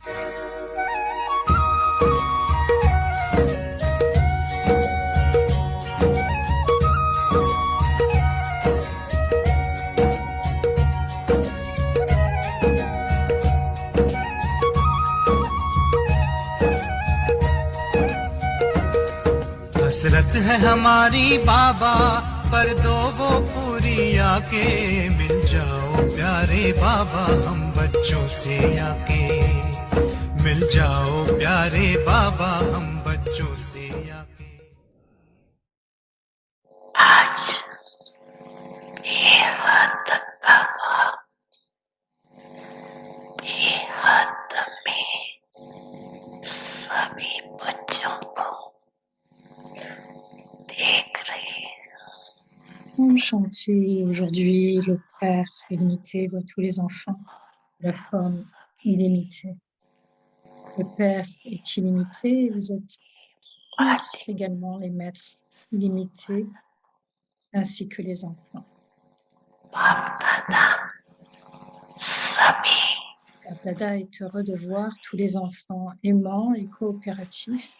हसरत है हमारी बाबा, कर दो वो पूरी आके। मिल जाओ प्यारे बाबा हम बच्चों से आके। मिल जाओ प्यारे बाबा हम बच्चों से आके। आज बेहद कबा बेहद में सभी बच्चों को देख रहे हैं। Comme chantier, aujourd'hui, le Père illimité voit tous les enfants de la forme illimitée. Le Père est illimité et vous êtes tous également les maîtres illimités, ainsi que les enfants. बाप दादा सभी Père Dada est heureux de voir tous les enfants aimants et coopératifs,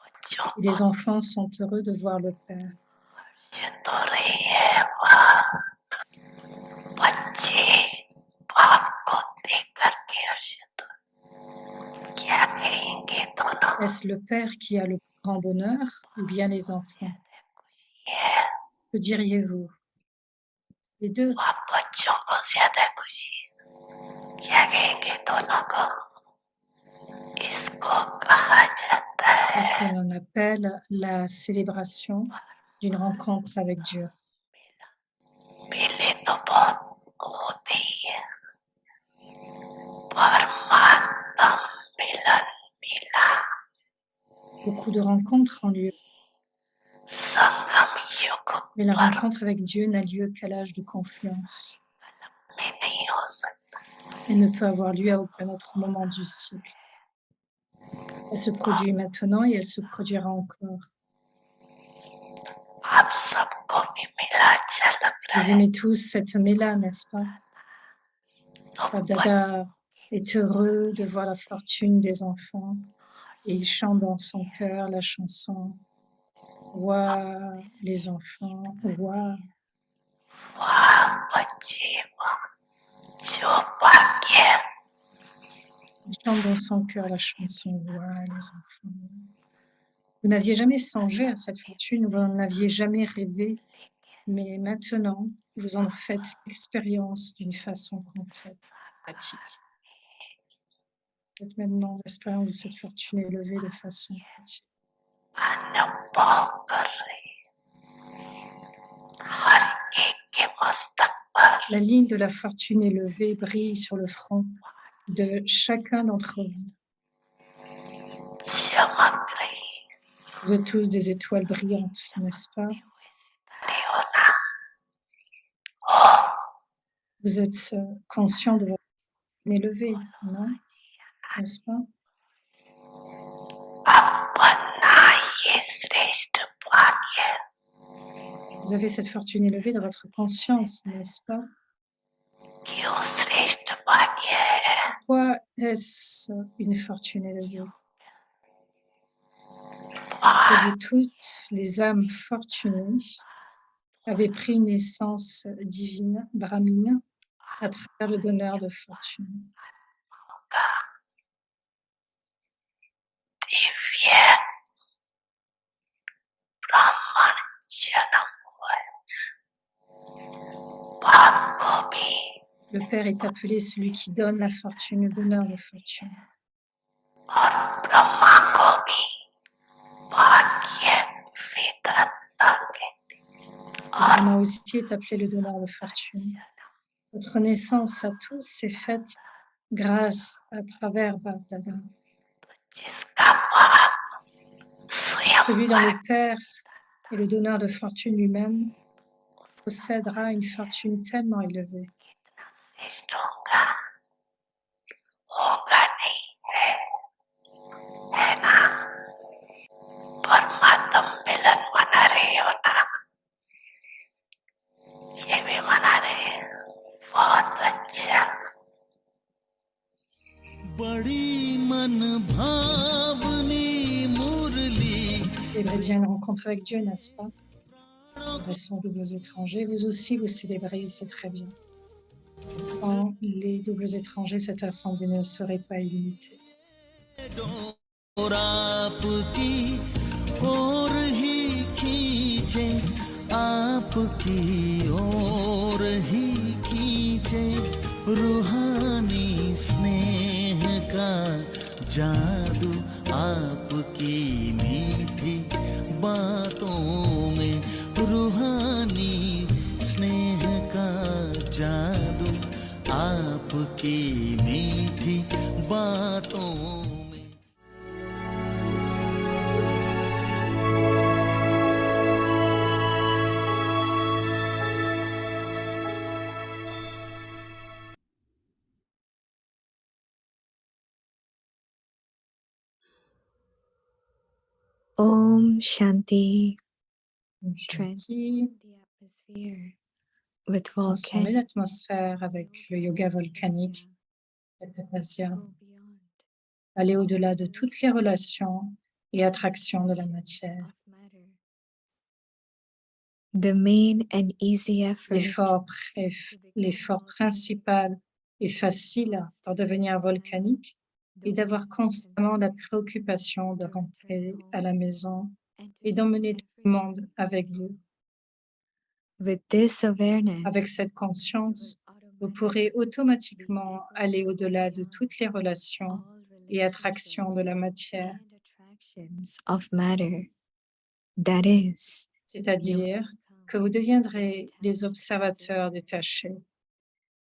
बच्चों et les enfants sont heureux de voir le Père. ये तो रही है वह बच्चे बाप को देख करके हर्षित हो। क्या कहेंगे दोनों? Est-ce le Père qui a le grand bonheur ou bien les enfants? खुशी है Que diriez-vous? Les deux. वह बच्चों को ज्यादा खुशी है। क्या कहेंगे दोनों को? इसको कहा जाता है C'est ce que l'on appelle la célébration d'une rencontre avec Dieu. पहले तो बहुत होते ही है परमात्मा मिलन मिला Beaucoup de rencontres ont lieu, संगम युग mais la पर rencontre avec Dieu n'a lieu qu'à l'âge de confluence. में नहीं हो सकता। Elle ne peut avoir lieu à aucun autre moment du cycle. Elle se produit maintenant et elle se produira encore. आप सबको भी मिला अच्छा लग रहा Vous है aimez tous cette méla, n'est-ce pas? तो Père Dada est heureux de voir la fortune des enfants et il chante dans son cœur la chanson « Ouah, les enfants, ouah ». वाह बच्चे वाह जो भाग्य Il chante dans son cœur la chanson « Ouah, les enfants ». Vous n'aviez jamais songé à cette fortune, vous n'en aviez jamais rêvé, mais maintenant, vous en faites expérience d'une façon concrète, pratique. Faites maintenant l'expérience de cette fortune élevée de façon pratique. अनुभव कर रहे हर एक के मस्तक पर La ligne de la fortune élevée brille sur le front de chacun d'entre vous. चमक रही Vous êtes tous des étoiles brillantes, n'est-ce pas? सितारे होना ओ Vous êtes conscient de votre fortune élevée, non? N'est-ce pas? अपना ये श्रेष्ठ भाग्य Vous avez cette fortune élevée dans votre conscience, n'est-ce pas? क्यों श्रेष्ठ भाग्य है Pourquoi est-ce une fortune élevée? Parce que vous toutes, les âmes fortunées, avez pris une naissance divine, brahmine, à travers le donneur de fortune. का दिव्य ब्राह्मण जन्म हुआ है बाप को भी Le Père est appelé celui qui donne la fortune, le donneur de fortune. और ब्रह्मा को भी भाग्य विधाता कहते Brahma aussi est appelé le donneur de fortune. Votre naissance à tous s'est faite grâce à travers Bapdada. जिसका बाप स्वयं Celui dont le Père est le donneur de fortune lui-même possédera une fortune tellement élevée. श्रेष्ठ होगा होगा नहीं है है ना परमात्मा मिलन मना रहे हो ना ये भी मना रहे हैं बहुत अच्छा बड़ी लुभावनी मुरली Célébrez bien une rencontre avec Dieu, n'est-ce pas? Adressant doubles étrangers, vous aussi vous célébrez, c'est très bien. Sans les doubles étrangers, cette assemblée ne serait pas illimitée. और आपकी ओर ही खींचे आपकी ओर ही खींचे रूहानी स्नेह का जादू आपकी मीठी बातों में रूहानी स्नेह का जादू आपकी मीठी बातों में Om Shanti. Shanti, The atmosphere with transformer volcanic l'atmosphère avec le yoga volcanique, la tapasya, go beyond aller au-delà de toutes les relations et attractions de la matière. of matter. The main and easy effort L'effort principal et facile pour devenir volcanique est d'avoir constamment la préoccupation de rentrer à la maison et d'emmener tout le monde avec vous. With this awareness, Avec cette conscience, vous pourrez automatiquement aller au-delà de toutes les relations et attractions de la matière, of matter. That is, c'est-à-dire que vous deviendrez des observateurs détachés.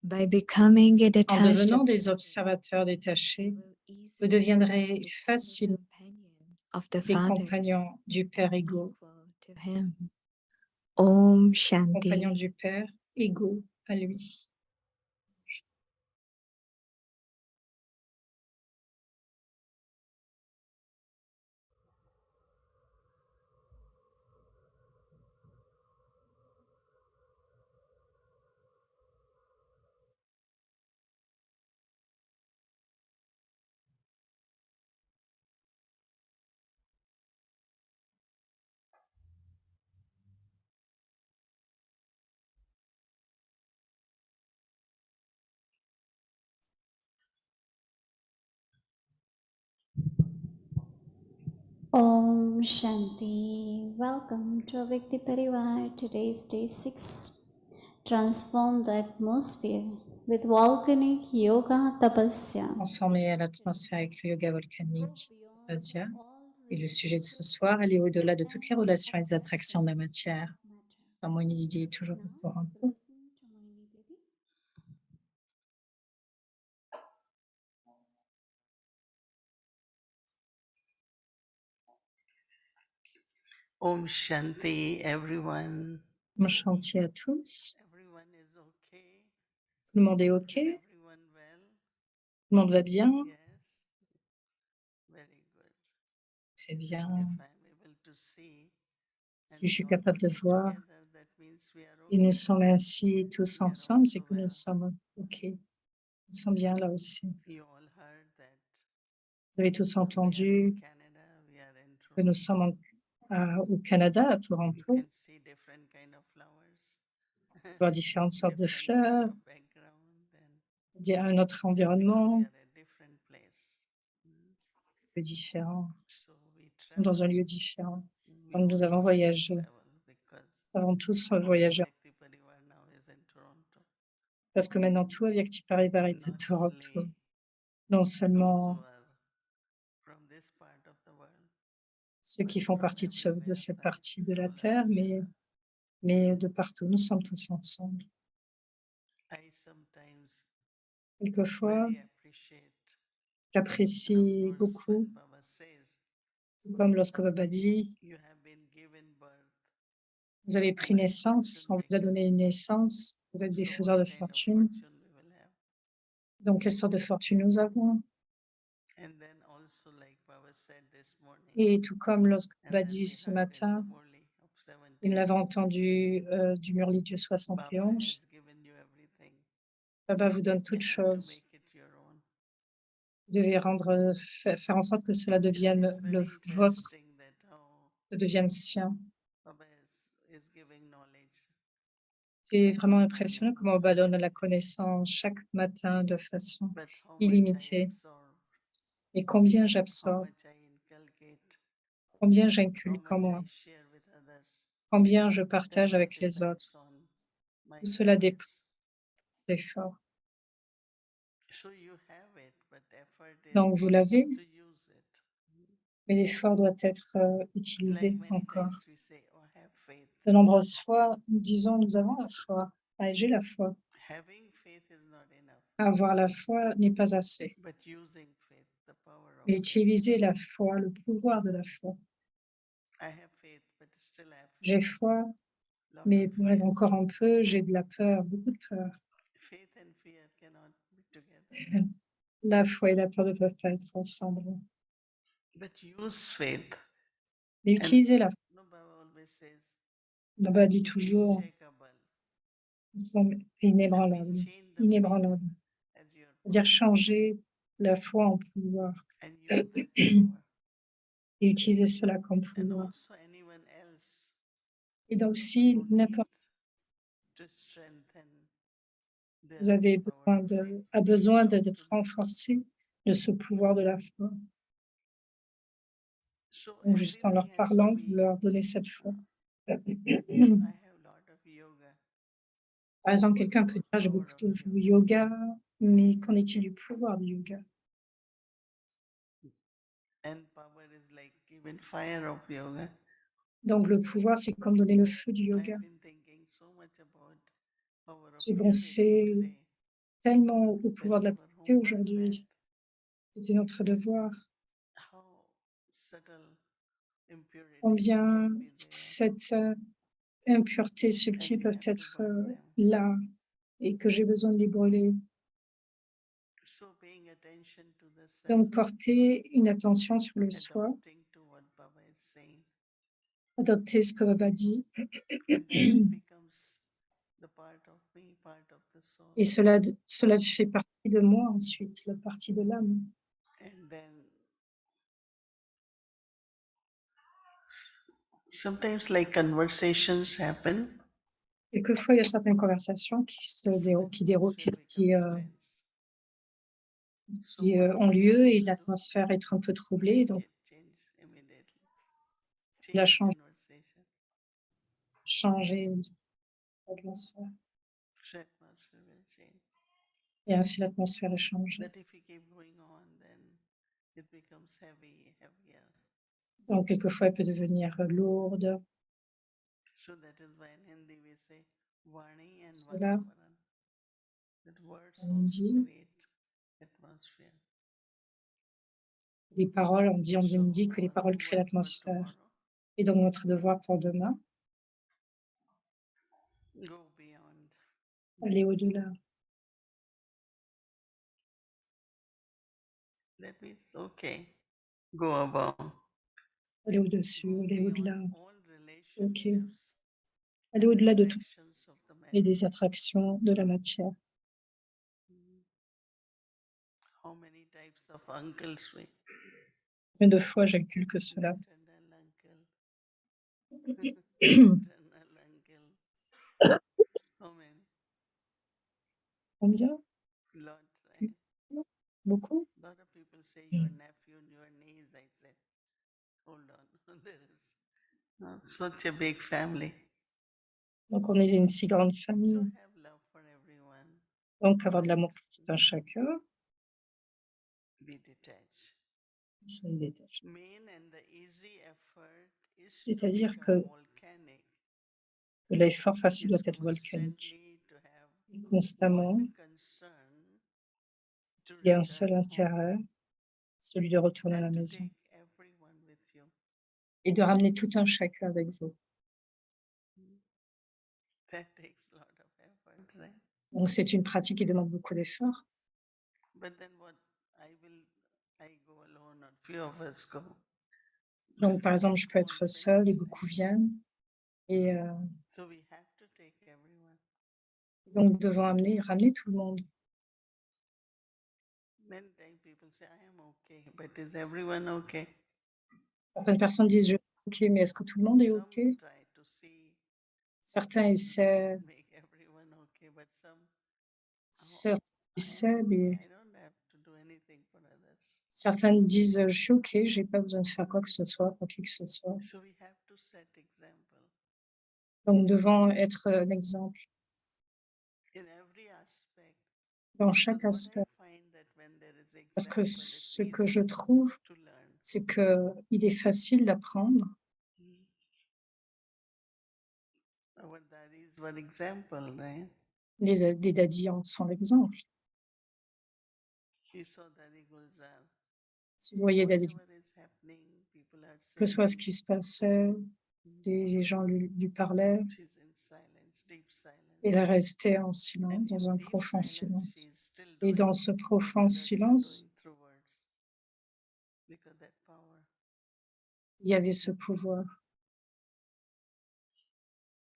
by becoming a En detached devenant observer, des observateurs détachés, you will vous easily deviendrez become facilement companion of the des Father, compagnons du Père égaux, equal to him. Om compagnons Shanti. du Père égaux à lui. Om Shanti. Welcome to Avikti Parivar. Today's day 6. Transform the atmosphere with volcanic yoga tapasya. Transformer à l'atmosphère avec le yoga volcanique, Tapasya. Et le sujet de ce soir, aller au-delà de toutes les relations et des attractions de la matière. Dans mon idée, toujours de Toronto. Om Shanti, everyone. Mon chantier à tous. Everyone is okay. Tout le monde est OK? Tout Everyone well. le monde va bien? Yes. Very good. Très bien. If I'm able to see Si je suis capable de voir together, that means we are et okay. nous sommes ainsi tous ensemble, c'est que nous sommes OK. Nous sommes bien là aussi. You all heard that Vous avez tous we are entendu in Canada, we are in que nous Toronto. sommes au Canada, à You Toronto. can see different kind of flowers. On voit différentes sortes de Different kind fleurs, of background, and il y a un autre we environnement are at different place. peu différent, So we nous sommes dans un travel. lieu différent. We Donc nous all avons have to voyagé, travel because nous avons tous voyagé Avikti Parivar now is in Toronto. parce que maintenant tout Avyakti Parivar est à Not Toronto. only Non those seulement who are from this part of the world, ceux qui font partie de cette partie de la Terre, mais de partout, nous sommes tous ensemble. I sometimes Quelquefois, very appreciate j'apprécie words beaucoup, when Baba says, tout comme lorsque Baba dit, you have been given birth. vous avez pris naissance, on vous a donné une naissance, vous êtes des So faiseurs what de kind of fortune. fortune we will have? Donc, quelle sorte de fortune nous avons? And then also like Baba said this morning, Et tout comme lorsque and Baba then dit we ce heard in the matin, Murli of et nous 70, l'avons entendu du Murli du Baba 71, has given you everything. Baba vous donne You toutes have to choses. make it your own. Vous devez faire en sorte que cela It's devienne very vôtre, interesting that how que devienne sien. Baba is giving knowledge C'est every vraiment morning impressionnant comment on unlimited, donne la connaissance chaque matin de façon but how much I illimitée. absorb, Et combien how j'absorbe, much I inculcate, combien how j'inculque en much moi, I share with others, combien je that partage all avec les autres. depends on my Tout cela dépend efforts. des efforts. So you have it, but effort Donc is vous l'avez, to use it. mais l'effort doit être Like utilisé many encore. times we say, oh, have faith. De nombreuses fois, nous disons, nous avons la foi. Ah, j'ai la foi. Having faith is not enough, Avoir la foi n'est pas assez. but using faith, the power of Mais faith. utiliser la foi, le pouvoir de la foi. I have faith, but still I have J'ai fear, foi, lot mais of même fear. encore un peu, j'ai de la peur, beaucoup de peur. Faith and fear cannot be together. La foi et la peur ne peuvent pas être ensemble. But use faith. Mais utiliser la foi. No, Baba always says, Baba dit toujours, unshakable. inébranlable, Change the inébranlable. faith as your C'est-à-dire power changer la foi en pouvoir and use that power. et utiliser cela comme And pouvoir. also anyone else Et donc si who n'importe needs to strengthen vous their avez power of faith, a reach besoin out d'être to them. renforcé de ce pouvoir de la foi. So Donc juste en leur everything has to parlant, be. vous leur donnez cette foi. I have lot of yoga. Par exemple, quelqu'un What peut dire, about j'ai power beaucoup of de yoga? yoga, mais qu'en est-il du pouvoir du yoga? And power is like even fire of yoga. Donc le pouvoir, c'est comme donner le feu du I've yoga. been thinking so much about power of J'ai purity pensé today. tellement au pouvoir de la That's our pureté homework, aujourd'hui. C'était notre devoir. that how subtle impurities Combien can be there, cette impureté and subtile we peuvent have to être burn them. là et que j'ai besoin de les brûler. So paying attention to the self, Donc porter une attention sur le soi, adopting to what Baba is saying, adopter ce que Baba dit, and then it becomes the part of me, part of the soul. et cela fait partie de moi ensuite, la partie de l'âme. And then sometimes like conversations happen. Quelquefois, il y a certaines conversations qui ont lieu et l'atmosphère est un peu troublée, donc la changer l'atmosphère. Et ainsi l'atmosphère est changée. Donc quelquefois, elle peut devenir lourde. So that is why in Hindi we say Vani and Cela, Vatavaran. That words on also dit create atmosphere. les paroles, on dit que les our paroles créent homework for l'atmosphère. tomorrow, Et donc notre devoir pour demain, go beyond. aller au-delà. That means okay. Go above. Aller au-dessus, Go aller beyond au-delà. all C'est OK. relationships Aller and au-delà de tout attractions of the et matter. des attractions de la matière. How many types of uncles we Combien de fois j'inculque cela? maternal uncle, maternal uncle. How many? Combien? Lot, right? Beaucoup? Lot of people say your nephew and your niece. I said, hold on, there is such a big family. Donc on est une si grande So famille. have love for everyone. Donc avoir de l'amour pour tout un chacun, Be detached. soyez détachés. Main and the easy effort is to C'est-à-dire become que volcanic. l'effort facile Is doit être volcanique. constantly to have Et constamment, one concern to il y a un seul return home intérêt, celui de retourner à la and to maison take everyone with you. et de ramener tout un chacun avec vous. That takes a lot of effort, right? Donc c'est une pratique qui demande beaucoup d'efforts. But then what I go alone or few of us go. Donc par exemple, je peux Small être seule et friends, beaucoup viennent. Et so we have to take everyone. donc nous devons ramener tout le monde. Many times people say, I am okay, but is everyone okay? Certaines personnes disent: «Je suis OK», mais est-ce que tout le monde est Some OK? try to see, Certains essaient make everyone okay, but some, certains I essaient, am okay, mais I don't have to do anything for others. certains disent: «Je suis OK, j'ai pas besoin de faire quoi que ce soit pour qui que ce soit». So we have to set example Donc nous devons être un exemple in every aspect. dans Because chaque what I aspect. find that when there is Parce que example, ce it's que je easy trouve, to learn. c'est qu'il est facile d'apprendre. Our daddies were example, right? Les daddies en sont l'exemple. He saw Daddy Gulzar. Si vous voyez Daddy, Whatever is happening, people are que ce soit ce saying, qui se passait, les gens lui parlaient, she's in silence, deep et silence. elle restait en And silence, dans in un deep profond silence, silence. she's still Et doing dans ce what profond others are silence, doing through words. Because that power. il y avait ce pouvoir.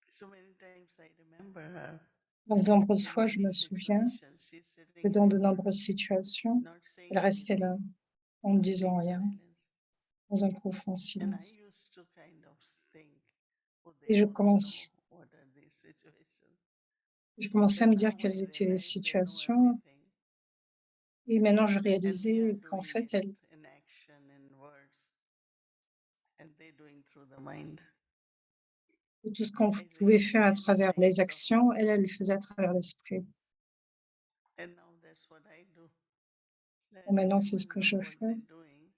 So many times I remember her. Donc, de nombreuses In fois, je many me souviens situations, she's que sitting dans de like nombreuses situations, not saying elle restait là, anything, en ne disant deep rien, silence. dans un profond And I silence. used to kind of think, oh, Et they don't know what are these situations. je commençais à But me dire now quelles I étaient les realize they know situations. everything. Et maintenant, je And we are réalisais qu'en doing fait, it elle, in action, in words, and they doing through the mind. tout ce qu'on I pouvait really faire à many travers les kinds of, actions, elle le faisait à travers l'esprit. and now that's what I do. Let Et maintenant, c'est ce everyone que know je what fais, they're doing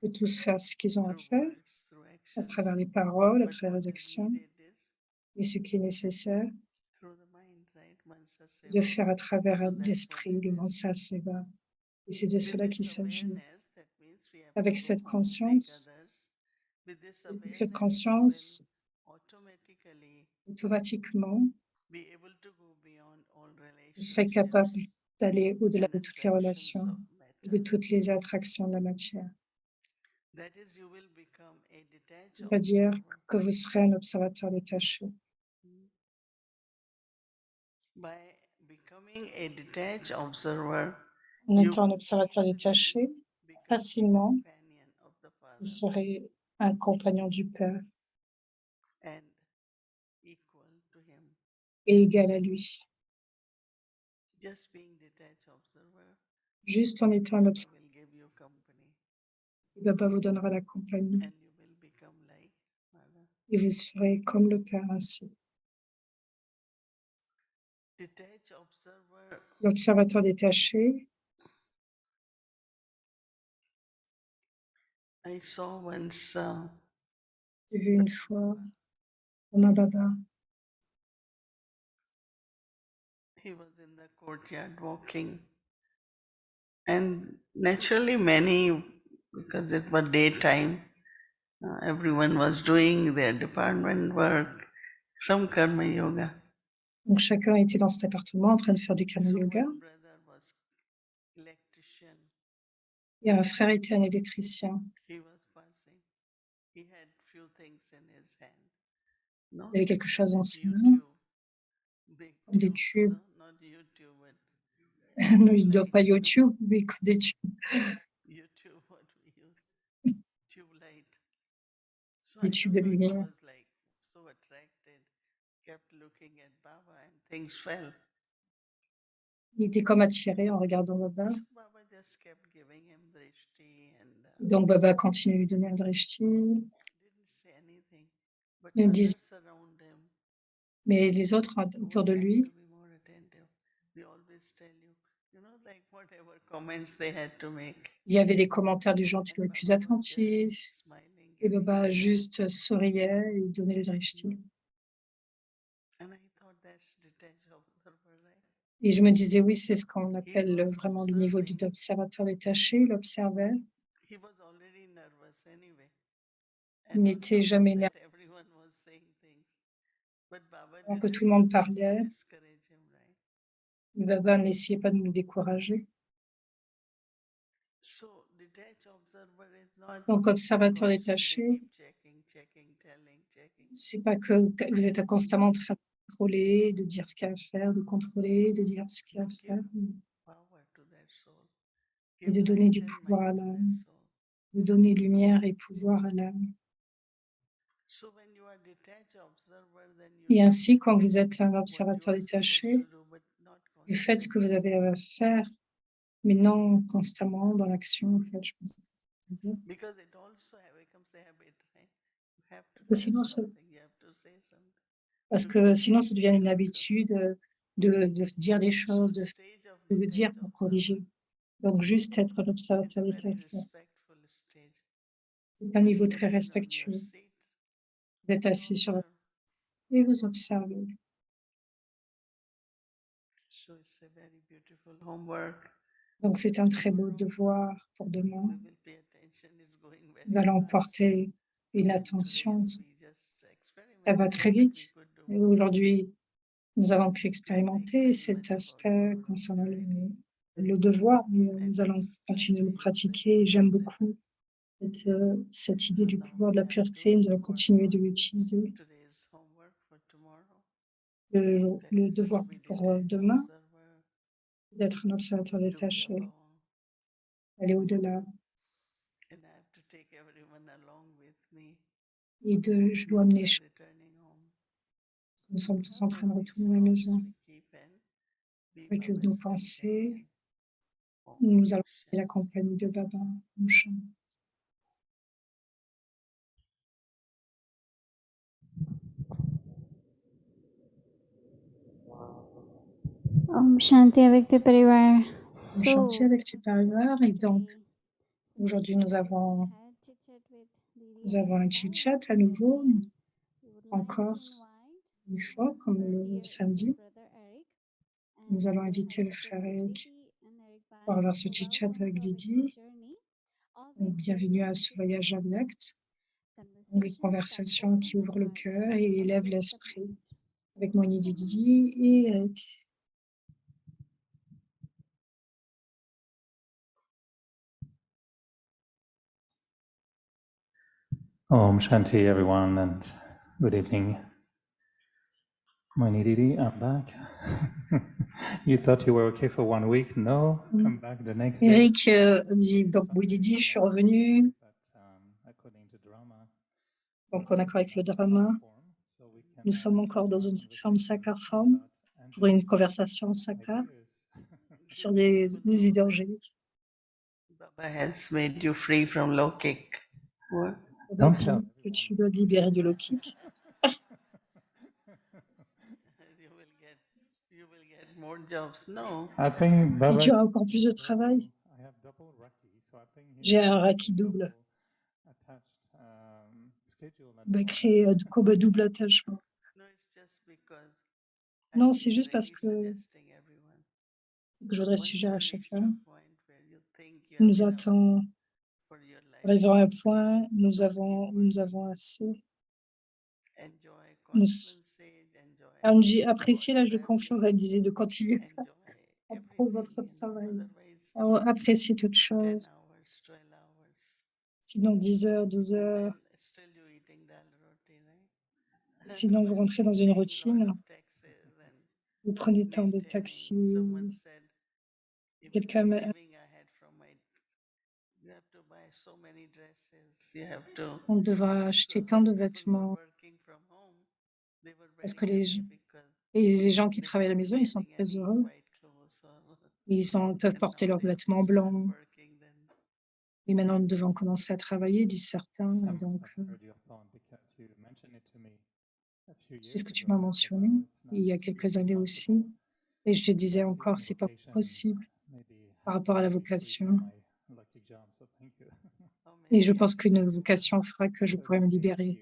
que tous fassent ce qu'ils ont à through faire, words, through à actions. travers les paroles, à But travers what les is actions, needed is et ce qui est nécessaire, through the mind, right? Mansa de seva. faire à travers So that's what l'esprit, it le is. Mansa Seva. Et c'est de With cela this qu'il s'agit. awareness, that means we have to Avec go cette home, make conscience, others. With this cette awareness, you conscience, will automatically automatiquement, be able to go beyond all vous serez capable relationships d'aller au-delà and de toutes les attractions relations, of de matter. toutes les attractions de la matière. That is, you will become a detached C'est-à-dire observer. que vous serez un observateur détaché. By becoming a detached observer, En you étant un observateur easily détaché, become a facilement, companion of the vous Father serez un compagnon du Père and equal to Him. et égal à lui. Just being detached observer, Juste en étant un Baba observateur, will give you company Baba vous donnera la compagnie and you will become like Father. et vous serez comme le Père ainsi. Detached observer, L'observateur détaché, I saw once j'ai vu une fois Oma Baba, he was in the courtyard walking, and naturally many, because it was daytime, everyone was doing their department work, some karma yoga. donc chacun était dans cet appartement en train de faire du karma So yoga. one brother was electrician. Et un frère était un électricien. He was passing. He had few things in his hand. No, Il avait quelque chose dans that ses mains, YouTube, big comme des tubes, tubes. no? Not YouTube, but Non, il ne doit like pas YouTube, mais comme des tubes, YouTube, what we use, tube light. So des I tubes don't de know, he lumière. was like so attracted, kept looking at Baba and things fell. Il était comme attiré en regardant Baba. So Baba just kept giving him drishti and Donc Baba continue à lui donner un drishti, didn't say anything. But ne disait, others around him mais les autres autour would de have lui, to be more attentive. We always tell you know, like whatever comments they had to make. il y avait des commentaires du genre, tu And dois être plus Baba was attentif. just smiling, Et giving Baba him that. juste souriait et donnait le drishti. And I thought that's detached observer, right? Et je me disais, oui, c'est ce qu'on He appelle was vraiment le niveau observing. d'observateur détaché, il observait. He was already nervous anyway. Il And on n'était top jamais of nerveux, that, everyone was saying things. But Baba alors que didn't tout le monde try parlait. to discourage him, right? Mais Baba n'essayait pas de nous décourager. So detached observer is not Donc, observateur constantly détaché, keep checking, telling, checking. c'est pas que vous êtes constamment en train de contrôler, de dire ce qu'il y a à faire, de contrôler, de dire ce qu'il y a à But give faire. power to that soul. et give de donner du light and pouvoir à might to their l'âme, soul. de donner lumière et pouvoir à l'âme. So when you are detached observer, then you Et do ainsi, quand vous êtes un what you observateur are supposed détaché, to do, but not vous faites ce que vous constantly. avez à faire, mais non constamment dans l'action, en fait, je pense. Because it also becomes a habit, right? You have to Parce que tell sinon, something, you have to say something. parce to que do sinon, ça something, devient you une have to. habitude de dire les choses, So de stage of dire detached pour observer corriger. Donc, juste être is l'observateur a very détaché. respectful stage. C'est un You're niveau très sitting on your respectueux. seat, Vous êtes you assis sur la observe. et vous observez. So it's a very beautiful homework. Donc, c'est un très beau Tomorrow devoir pour demain. we will pay attention. It's going very Nous allons fast. porter une And attention. today we just Ça va experimented très what we vite. could do. Et aujourd'hui, nous avons pu Think expérimenter very cet much about aspect moral concernant authority le devoir, mais and nous allons start continuer to de le use it. pratiquer. J'aime beaucoup cette idée So du now pouvoir de we la have to pureté. Nous allons work continuer de on l'utiliser. today's homework for tomorrow. Le That is devoir to be pour detached demain, observer, d'être un observateur to be détaché, alone. aller au-delà. And I have to take everyone along with me. Et je dois We amener, are returning home. nous sommes tous en Let train de these retourner à la thoughts maison. we keep and be Avec nos Baba's pensées, companion. nous allons Om faire la compagnie de Baba. Om Shanti. Om Shanti avec tes Parivar. Om Shanti avec tes parivars. Et donc, today, aujourd'hui, since nous avons had chit-chat with Didi un Anika, chit-chat à and nouveau, again, we would like encore to invite une fois, comme our le dear samedi. brother Eric, Nous and allons we'll have inviter le chit-chat frère with Eric Didi and Eric pour Bhai. avoir ce So chit-chat welcome avec to our Didi. journey. Donc, Awake bienvenue à Parivar ce voyage 6-8. avec. Les Conversations that conversations qui open the ouvrent le heart cœur and et élèvent uplift the l'esprit. mind. Avec So Moni welcome. Didi et Eric. Om Shanti, everyone, and good evening. Moini Didi, I'm back. You thought you were okay for 1 week? No, come back the next day. Eric dit, donc oui Didi, je suis revenu. Donc en accord avec le drama, nous sommes encore dans une forme sacra forme pour une conversation sacra sur des idées angéliques. Baba has made you free from Lokik. What? Baba dit que tu dois te libérer du lokique. You will get more jobs. No. I think Et Baba, tu auras encore plus de travail. J'ai un raki double. Bah, créer comme un double attachement. No, it's just because Non, I'm c'est juste parce really que suggesting everyone. je voudrais Once suggérer à you reach to chacun. a point where you think you have Nous enough attend, for your life, arrivant à un point, nous avons assez. enjoy Nous, conferences, enjoy Angie, appréciez l'âge de family, confiance, elle disait, de continuer enjoy à prendre everything, votre travail. Otherwise, Alors, appréciez toute 10 chose. hours, 12 hours, Sinon, 10 heures, 12 and heures. then still you eating dal roti, right? Sinon, vous rentrez dans une Paying lot routine. of taxes and Vous prenez le temps de maintaining. taxi. Someone said, even Quelqu'un the m'a saving I had from my, you have to buy so many dresses. You have to. on devra acheter tant de People who are vêtements working from home, they were parce very que happy because les gens qui they travaillent à la weren't maison, ils sont wearing très any heureux. white clothes or. Peuvent And porter now leurs they have to vêtements start blancs. working then. Et maintenant, nous devons commencer à travailler, disent certains. Et donc, c'est ce que tu m'as mentionné il y a quelques années aussi. Et je te disais encore, c'est pas possible par rapport à la vocation. How Et many je pense years? qu'une vocation fera que je pourrai me libérer.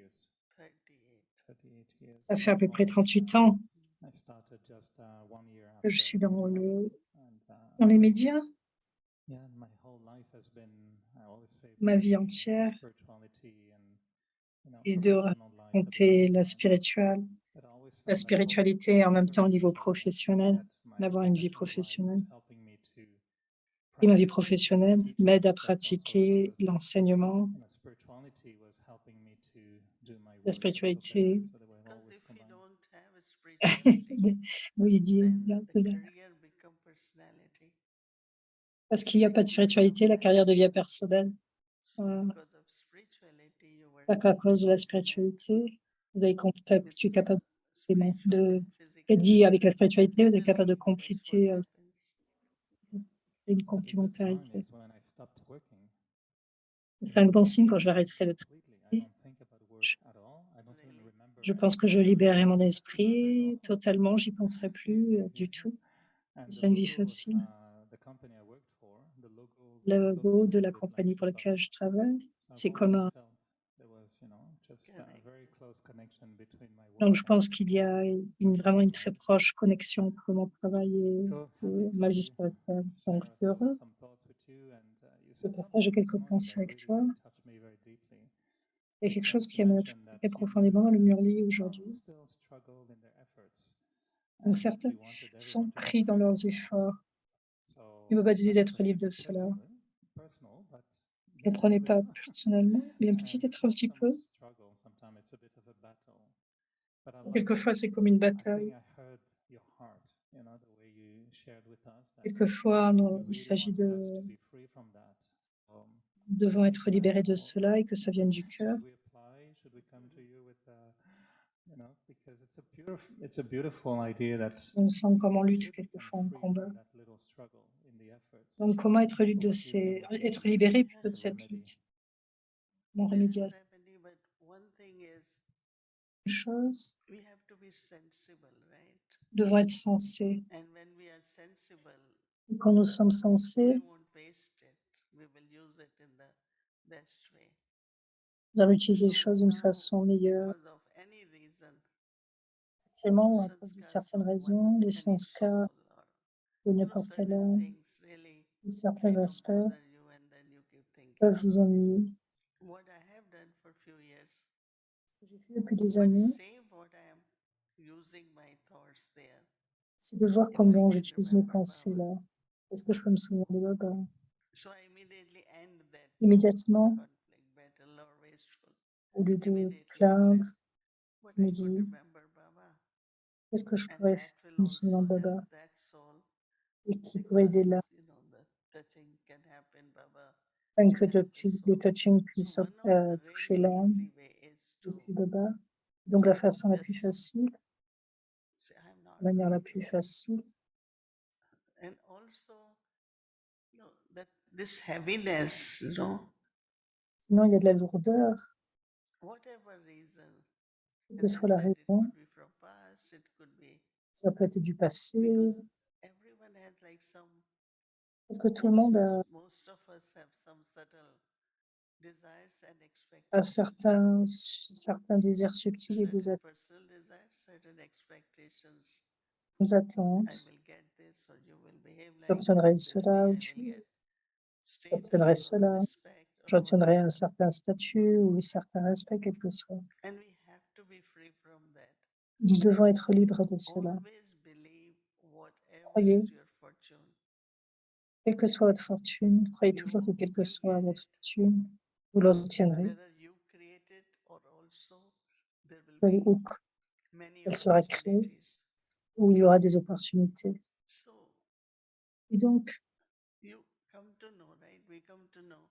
38. Ça fait à peu près 38 ans que je suis dans les médias. Ma vie entière est de raconter la spiritualité en même temps au niveau professionnel, d'avoir une vie professionnelle. Et ma vie professionnelle m'aide à pratiquer l'enseignement, la spiritualité. Because if you don't have a spirituality, Oui, il dit, then the career become personality. Parce qu'il n'y a pas de spiritualité, la carrière devient personnelle. So because of spirituality, you were Pas qu'à cause de la able to spiritualité, tu es with capable de spirituality, avec la spiritualité, vous êtes capable de physically, that's what compléter happens. une A good sign complémentarité. is when I stopped working, C'est un bon signe quand je l'arrêterai de completely. I travailler. don't think about work Je, at all. I don't even remember je pense que je libérerai mon esprit totalement, j'y penserai plus du tout. And Ce the sera une vie logo of facile. the company I worked for, the Le logo logo is de a la little bit like compagnie pour laquelle je travaille, So I've c'est comme always un. felt there was, just a very close connection between my work. Donc, je pense qu'il y a vraiment une très proche connexion entre mon travail So et happy ma vie to spirituelle. share Donc, je suis heureux some thoughts with you, and you de said partager something this quelques morning pensées that avec really toi. touched me very deeply. Il y a quelque So chose you qui m'a mentioned that touché profondément dans le murli some aujourd'hui. still struggle in their efforts, Donc, and certains you wanted sont everyone to be pris dans free leurs from that. efforts. So Il ne m'a pas dit not d'être taking libre it de cela. personal, but Je ne getting prenais pas real. personnellement, mais And peut-être it's un not petit so much peu. struggle, sometimes it's a bit of a battle. But I like Quelquefois, c'est comme une I bataille. think I heard your heart, the way you shared with us that Quelquefois, non, you il really s'agit wanted us de to be free from that. nous devons être libérés de cela et que ça vienne du cœur. Should we apply? Should we come to you with, because it's a beautiful idea that On sent comme on lutte should become quelquefois en free combat. from that little struggle in the efforts. Donc, comment être libre de So what do you think être libéré plutôt de the cette remedy? lutte? Mon There is remédiation, remedy, but one thing is chose, we have to be sensible, right? nous devons être sensés. And when we are sensible, Et quand nous sommes we sensés, won't waste it. We will use it in the best way. nous allons utiliser les So choses d'une now, façon meilleure. because of any reason, Actuellement, à cause de sanskars certaines of raisons, les any sanskars soul or de n'importe quel certain âme, things really ou certains kind of aspects bother you, and then you keep thinking. peuvent vous ennuyer. What I have done for a few years, Ce que j'ai fait depuis des but années, same what I am using my thoughts there. c'est de voir If I comment can j'utilise mes remember pensées Baba. là. Est-ce que je peux me souvenir de Baba? So I immediately end that Immédiatement, conflict, battle, or wasteful. au lieu de Immediately I plaindre, said, but je me I could dis, remember Baba, qu'est-ce que je and pourrais that faire will en me souvenant also de help Baba that soul et qui pourrait aider because là, the touching can happen, Baba. afin Can que help the le soul. touching So puisse one of the toucher really l'âme easy way is to depuis Baba. Donc la façon la plus just facile, say, I'm not la manière la me. plus facile. And also, that this heaviness, Sinon, il y a de la lourdeur, whatever reason, quelle que as I soit la said, it raison. could be from past, it could be Ça peut être du passé, because everyone has like some, parce que tout le monde most of us have some subtle desires and a expectations. certains désirs subtils et des Certain personal desires, certain expectations. I attentes. will get this, or you will behave like J'obtiendrai this way, cela, ou I will get j'obtiendrai status or cela, respect or j'obtiendrai whatever. un certain statut ou un certain respect, quel que soit. And we have to be free from that. Nous devons être libres de cela. Always believe whatever Croyez, is your fortune, quelle que soit votre fortune, croyez toujours que quelle que will soit get votre it. fortune, vous l'obtiendrez, Whether you create it or also there will be ou many qu'elle sera créée, opportunities. ou il y aura des opportunités. So Et donc, you come to know, right? We come to know.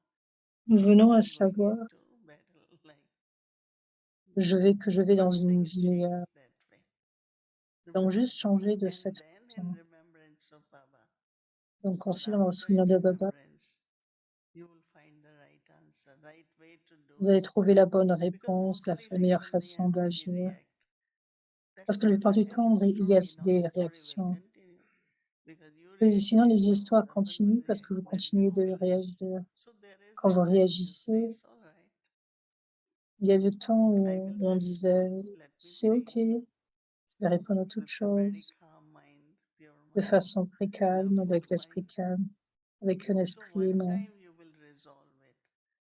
nous venons à I'm going savoir into battle, like que je vais dans one une thing vie change meilleure. that way. Donc, juste changer de And cette then in façon. remembrance of Baba, Donc, or ensuite, dans le after souvenir in de Baba, remembrance, you will find the right answer, right way to do vous allez it. trouver la bonne Because réponse, la mostly, like meilleure somebody façon happens, we d'agir. react. Parce That's que la not plupart the du end temps, of il y a story. No, des story will réactions. continue because you Et reacted sinon, les to histoires other one continuent will parce que vous react, then continuez you de will. réagir. So there is Quand a vous time you say réagissez, it's all right. il y a eu le temps I où will on disait let me c'est think OK, je vais répondre à toutes with a very choses calm mind, pure de mind, façon très calme, willful avec l'esprit mind. calme, avec un So esprit one aimant. time you will resolve it,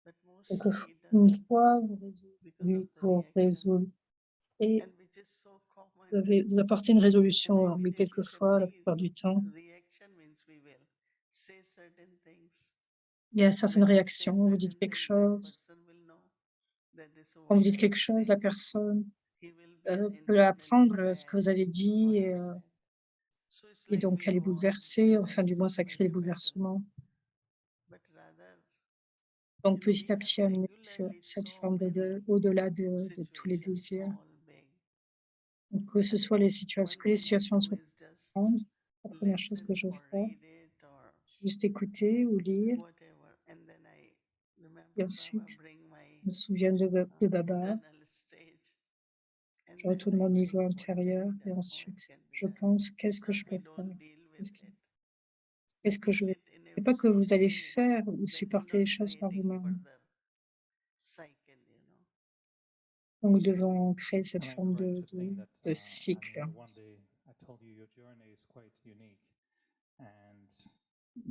but Quelquefois, mostly it une doesn't fois, because of the vous reaction, résolvez et and which is so common. vous apportez une And résolution, we mais immediately say, quelquefois, la please, plupart du temps, reaction means we will say certain things. il y a certaines When we say réactions. Vous dites certain quelque things, that chose, person will know that this quand woman vous dites quelque will chose, say. la personne He will be peut internally apprendre ce que sad vous avez or dit upset. So it's et like donc we elle est all bouleversée. have Enfin, du moins, ça crée des very battle. bouleversements. Donc you know, petit we à have petit amener regularly cette so forme many au-delà de tous les situations, désirs. small, big. Donc, que ce soit What que les we need situations to soient is just grandes, la première chose que listen je or fais, read it or c'est juste écouter ou lire. whatever. And then I Et remember Baba ensuite, bring my je me souviens de Baba, internal stage. And je then retourne I mon niveau think what can intérieur be et done, how it ensuite, can be je done. pense qu'est-ce It's que not je we peux faire? don't deal with Qu'est-ce it. qu'est-ce We que je deal vais. it in C'est a pas que vous allez way faire ou that you're supporter not les choses par creating vous-même. further cycle, you know. Donc, nous devons créer cette Am I forme correct to think that, de I cycle. mean, one day I told you your journey is quite unique, and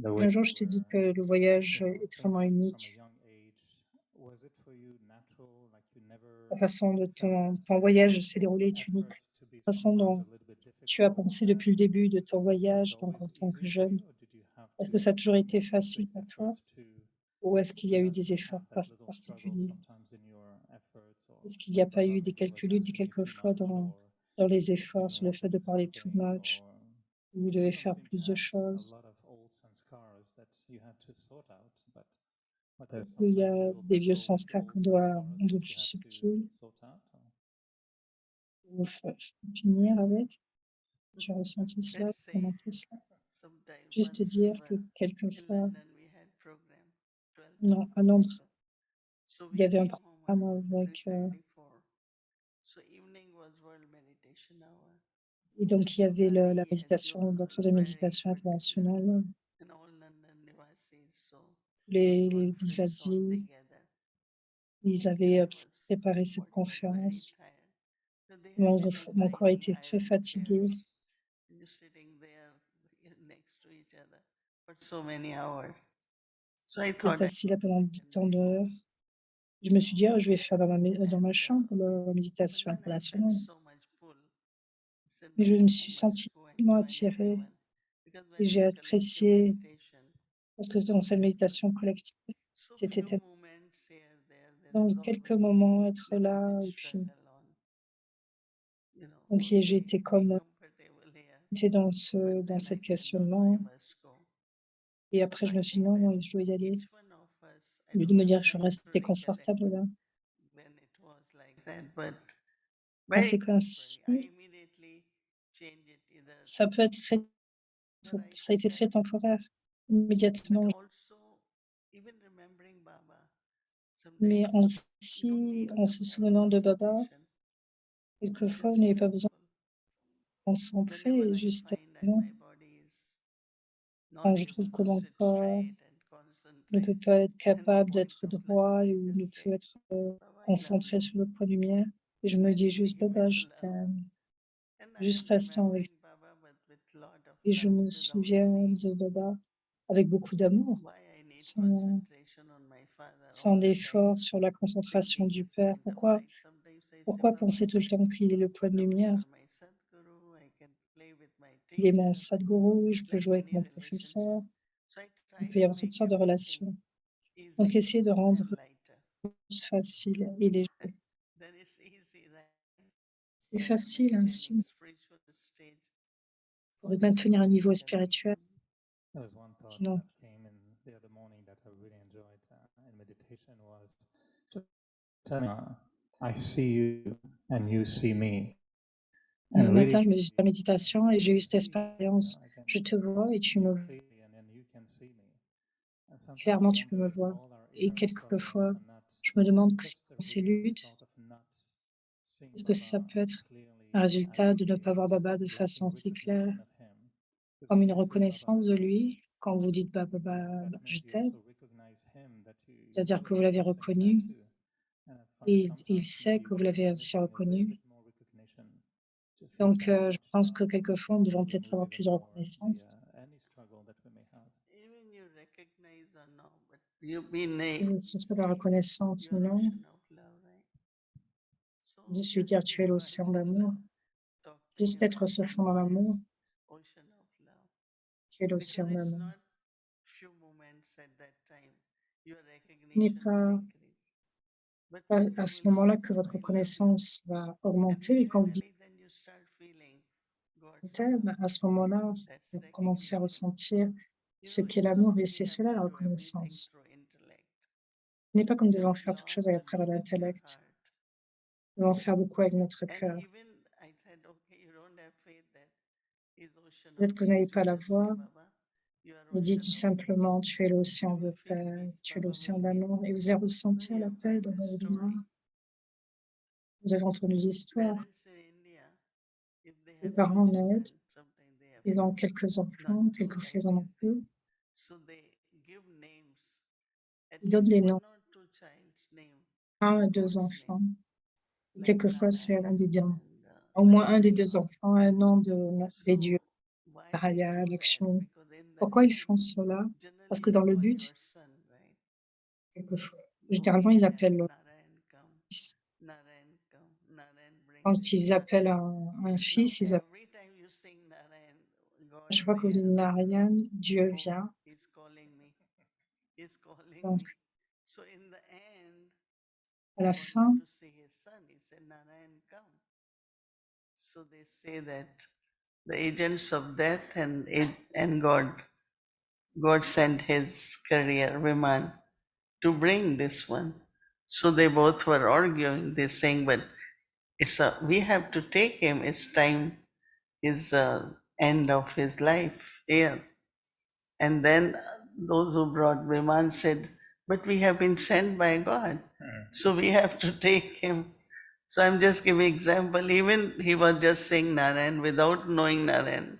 the way Un jour, you je t'ai dit were, que le voyage you know, est extrêmement thinking from a unique. young age, was it for you natural, like you never La façon dont felt ton that voyage s'est déroulé est unique. effort to be La façon sometimes a dont little bit tu as difficult, pensé depuis le début de ton was it voyage, donc always en tant que easy for jeune. you, or did you have Est-ce to que ça a toujours été make a facile big pour effort toi to ou est-ce qu'il y a eu not des efforts have that little struggle particuliers? sometimes in your efforts, or Est-ce qu'il n'y a like pas Baba eu des maybe was calculs asking you too quelquefois much, or dans les you efforts didn't sur le want fait to de do parler too something, much, or ou vous devez I don't faire think you plus de had a choses? lot of old sanskaras that you had to sort out, but there's Il y sometimes a little des vieux battle with the sanskars old sanskaras on that doit you plus had to subtils sort out. ou finir avec. Tu as ressenti cela, Let's say expérimenté cela. sometime Juste te once we dire que were in quelquefois, London, we had program 12 to non, à Londres, people. So il y we avait un came home programme around avec, 3:34. So evening was World Meditation Hour. et donc il y So avait la Gandhi had méditation, la given troisième a very méditation good dinner, internationale, and all London Nivasis, so les conference all Vivasi, together. ils And avaient I was préparé cette very conférence. tired. So they had little Mon corps tiny était très iron fatigué. chairs, and you're sitting there next to each other for so many hours. So I J'étais thought I assis là pendant can tant do d'heures. Je me suis dit: «Ah, je vais faire dans ma and chambre la but méditation then I felt internationale». so much pull. I said, Mais no, je me I suis must sentie go and tellement join attirée everyone. Because et when j'ai it's collective apprécié meditation, parce que dans cette méditation collective, so c'était few tellement moments here, there is dans quelques always moments être little là bit et puis struggle on, you know, donc j'ai été be comme comfortable here. j'étais But dans then cette I said, no, no, I questionnement must go. et après So je I me suis dit: think «Non, that non, je dois y aller». each one of us, I Au lieu de don't me have dire: «Je time to restais recollect confortable là». when it was like that, but Quand very c'est temporary. qu'ainsi, I immediately changed it either ça peut être très I ça a été très said, temporaire, but immédiatement. also even remembering Baba. Mais Sometimes you don't aussi, need en to se have souvenant de Baba, concentration, quelquefois, vous just n'avez be pas besoin mindful. de se concentrer Whenever et I juste find that non, my body is quand not je able trouve que to mon sit corps straight and ne peut concentrate, pas être and the capable point d'être of light, droit I ou ne just peut say, être Baba, I love concentré you. sur le point de lumière, et je me dis Rest juste: me, give me «Baba, the je love. t'aime», And I juste am restant avec remembering Baba, but with lot of et je love me without souviens any de Baba avec beaucoup d'amour, why I need sans concentration on my father all the time, l'effort sur la concentration thinking du he's Père. point of light. Sometimes I say, Pourquoi Baba, penser tout le temps qu'il est le point de now you lumière? are my Sadguru, I can play with my Il est mon teacher. Sadhguru, je It's peux like jouer avec any mon relationship. professeur. So I Il try peut y to avoir toutes make sortes de everything relations. Donc, easy essayer de rendre and lighter. les choses faciles et léger. Then it's easy, right? C'est When you're facile maintaining ainsi spiritual stage, pour maintenir un niveau difficult. spirituel. There was one thought Non. that came in the other morning that I really enjoyed in meditation was just telling I see you and you see me. Le And really matin, je me dis truly la méditation et I j'ai eu can cette see you, expérience. Je te vois et see tu you me vois. clearly and then you can see me. And sometimes I Clairement, tu peux me wonder if voir. all our Et inner struggles quelquefois, are not je me demande si just the ces luttes, result of not seeing est-ce que ça Baba peut être clearly un as résultat he de ne pas voir is, Baba just de lacking façon très claire, recognition of him. Because comme when une you say Baba reconnaissance de I love you, lui, quand vous dites Baba, that je means you t'aime, also recognize him, that you c'est-à-dire know que vous him l'avez as saying that reconnu too. And I find et il sometimes sait maybe que vous what l'avez is ainsi missing is a little reconnu. bit more recognition to feel Donc, that je much pense que love quelquefois, nous devons to peut-être remove avoir even plus de more reconnaissance. any struggle that we may have. Even you recognize or no, but you've been a Que ce soit la reconnaissance ou your non, ocean of love, right? So je suis just dire be tu es l'océan much in d'amour. love. Talk to Juste him être as ce fond dans Baba is l'amour, ocean of love. tu es Because l'océan it's d'amour. not few moments at that time, your Ce n'est recognition will increase. But then à you ce will say, moment-là que Baba, votre I love you. reconnaissance va And augmenter. Et quand vous dites internally, then you start feeling je God's love. t'aime, à ce moment-là, That's vous commencez à recognition. ressentir You ce know, qu'est it's not l'amour et we c'est have cela to la do everything reconnaissance. through intellect. Ce n'est pas comme devons faire toutes Lord, choses à travers deal with your l'intellect. heart. Nous devons faire beaucoup avec notre And cœur. even I said, okay, you don't have faith that is ocean Peut-être of que vous n'avez peace. pas You la just say, voix, Baba, you are mais dites ocean tout of simplement, peace. tu es l'océan You de will feel paix, peace. tu es Baba l'océan will give. d'amour. Et vous avez You ressenti know, you have l'appel heard de the Babylina. story. Vous avez entendu l'histoire. Parents in India, if they Les have parents few en Inde, children, sometimes they have ils ont few, quelques not enfants, two quelquefois like ils en ont this. peu. So they give names, at Ils donnent least des one noms, or two child's name, 1 à 2 God's name, enfants. Et like quelquefois, c'est Narayan un des dieux. and Au moins un des Lakshmi. 2 enfants a un nom des dieux, So why they Naraya, do that? Lakshmi. Because in the Pourquoi ils end, font cela? Parce generally que dans you le call but, your son, right? quelquefois, Go généralement, ils Narayan, appellent leur Narayan come, fils. Narayan come, Narayan bring Quand this, ils appellent Narayan. un Now fils, ils appellent, every time you sing Narayan, à God chaque fois que vous dites appears. Narayan, Dieu Oh, vient. he's calling me. He's calling Donc, me. So in the end, à he la wanted fin, to see his son. He said, Narayan, come. So they say that the agents of death and God sent his carrier, Viman, to bring this one. So they both were arguing. They're saying, but we have to take him. It's time, his end of his life here. And then those who brought Viman said, but we have been sent by God. So we have to take him. So I'm just giving example. Even he was just saying Narayan without knowing Narayan.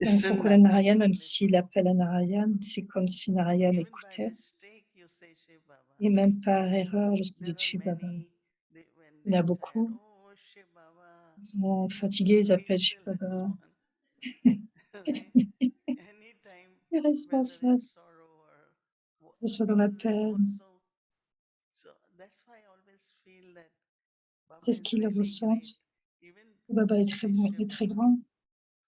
même Still sans connaître Narayan Narayan, même will s'il listen. appelle à Narayan, c'est comme si Narayan Even by écoutait. mistake you say Shiv Baba. Et même par erreur, lorsque vous There dites are Shiv Baba. many, when Il they y en a are tired, beaucoup, oh Shiv Baba, ils sont fatigués, ils he appellent Shiv still Baba. responds. Right? Anytime, Les whether in responsables, sorrow or que ce soit dans la because it's peine, also so that's why I always feel that c'est Baba ce is qu'ils really great. ressentent. Even Baba est to très say bon, Shiv est très Baba, grand.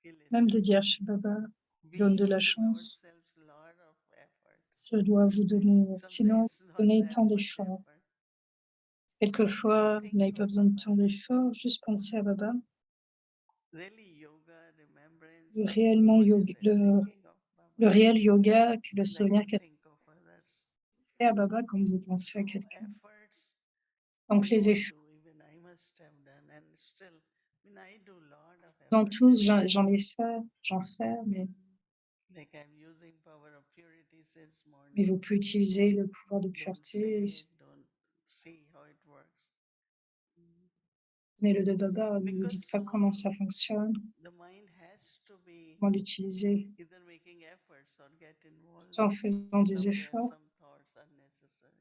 he Même de listens. dire Shiv Baba We donne de la give chance. ourselves a lot of effort. Cela doit vous donner, sinon, Sometimes not donner that tant much d'efforts. effort. Just Quelquefois, vous think n'avez pas of besoin de Baba. tant d'efforts, juste pensez à Baba. Really, yoga, remembrance, Le, réellement what is yoga, it? Thinking of le Baba, réel yoga, que le like souvenir you qu'elle think of others. fait à Baba comme vous pensez So à quelqu'un. efforts Donc we les all efforts, do, even I must have done, and still, I mean, I do a lot of dans efforts tous, every j'en day. ai fait, j'en fais, mais Like I'm using power of purity since mais morning. vous pouvez utiliser le pouvoir de Don't pureté, say it, don't see how it works. tenez-le de Baba, ne vous Because dites pas soul, comment ça fonctionne, the mind has to be comment l'utiliser. either making efforts or get involved. En faisant des Somewhere efforts, some thoughts are necessary.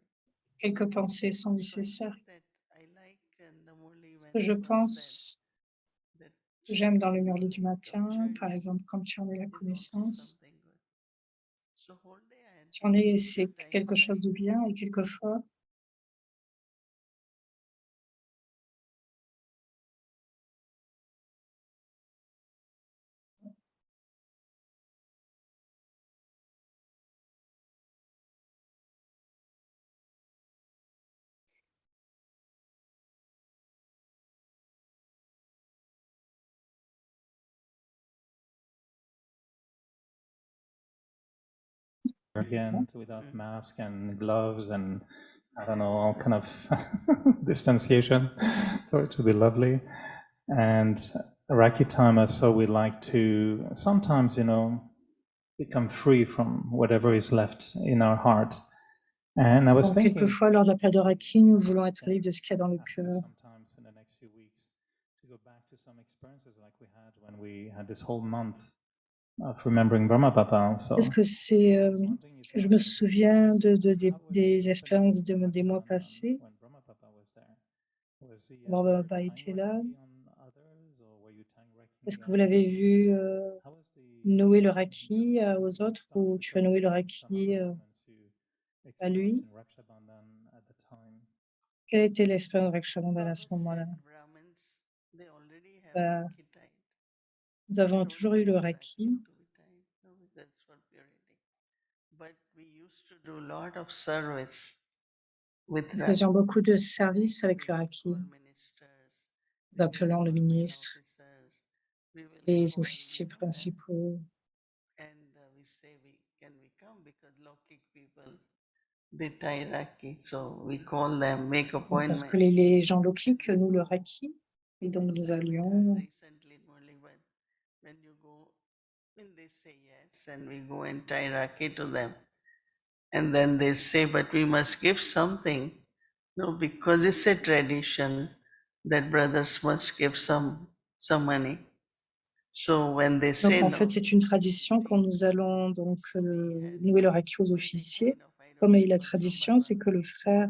quelques pensées sont So I nécessaires. think that I like in the Murli Ce when que je it was said pense that que j'aime dans le churning, Murli du matin, par churning exemple, comme tu en es la is also connaissance, something good. So whole day I had tu en es, c'est few times quelque chose de I bien, et quelquefois, Again, without mask and gloves and I don't know, all kind of distanciation. So it should be lovely. And Raki Timer, so we like to sometimes, become free from whatever is left in our heart. And I was donc, thinking, quelquefois, lors de la période de Reiki, nous voulons être libres de ce qu'il y a dans le ask you cœur. sometimes in the next few weeks to go back to some experiences like we had when we had this whole month of remembering Brahma Papa. So Est-ce que c'est, I was wondering if you je had me any souviens experience. How was des it opening expériences des mois passés, when Brahma Papa was there? Was he quand ever Baba tying était là. Reiki on others, or were you tying Reiki Est-ce que on vous l'avez vu How was the nouer le because Reiki we aux autres, start ou to tu as talk noué le about some of Reiki the moments you à experienced lui? in Raksha Bandhan at the time. Quelle était l'expérience avec Rakshabandhan à Baba ce moment-là? said Brahmins, they already have Bah, Reiki tied. nous They avons don't toujours eu le need Reiki. Reiki to be tied. No, that's for purity. But we used to do a lot of service with Nous Reiki. faisions beaucoup de Like services we avec le used to Reiki. call ministers, Nous then we will appelons le call main ministre, officers, we will les call, officiers principaux. and we say, can we come? Because Lokik people they tie Rakhi. So we call them, make Parce appointment. que les gens lokiques nous le Reiki. Et donc nous allions, Recently, only when you go, when they say yes, and we go and tie Rakhi to them, and then they say, but we must give something. No, because it's a tradition that brothers must give some money. So when they donc say en no, fait c'est une tradition quand nous allons donc nouer le Reiki aux officiers. Comme est la tradition, c'est que le frère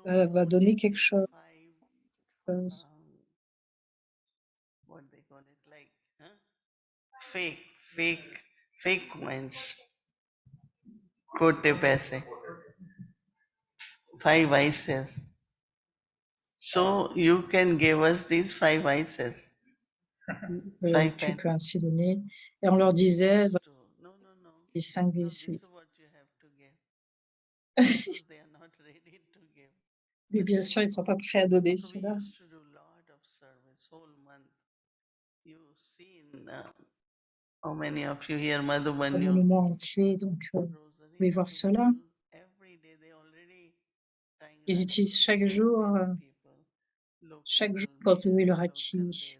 va donner quelque chose. what they call it, like fake coins, kote paise, 5 ices. So you can give us these 5 ices. Tu peux ainsi donner. Et on leur disait, voilà, No. les 5 This WC. is what you have to give. Because they are not ready to give. Mais bien sûr, ils ne sont pas prêts à donner So we cela. used to do lot of service whole month. You see in how many of you here Pendant le Madhubanyu? mois entier, donc vous pouvez voir cela. Every day they already tying Ils Rakhi utilisent to chaque so jour, many people, pour local, nouer le local Reiki. this.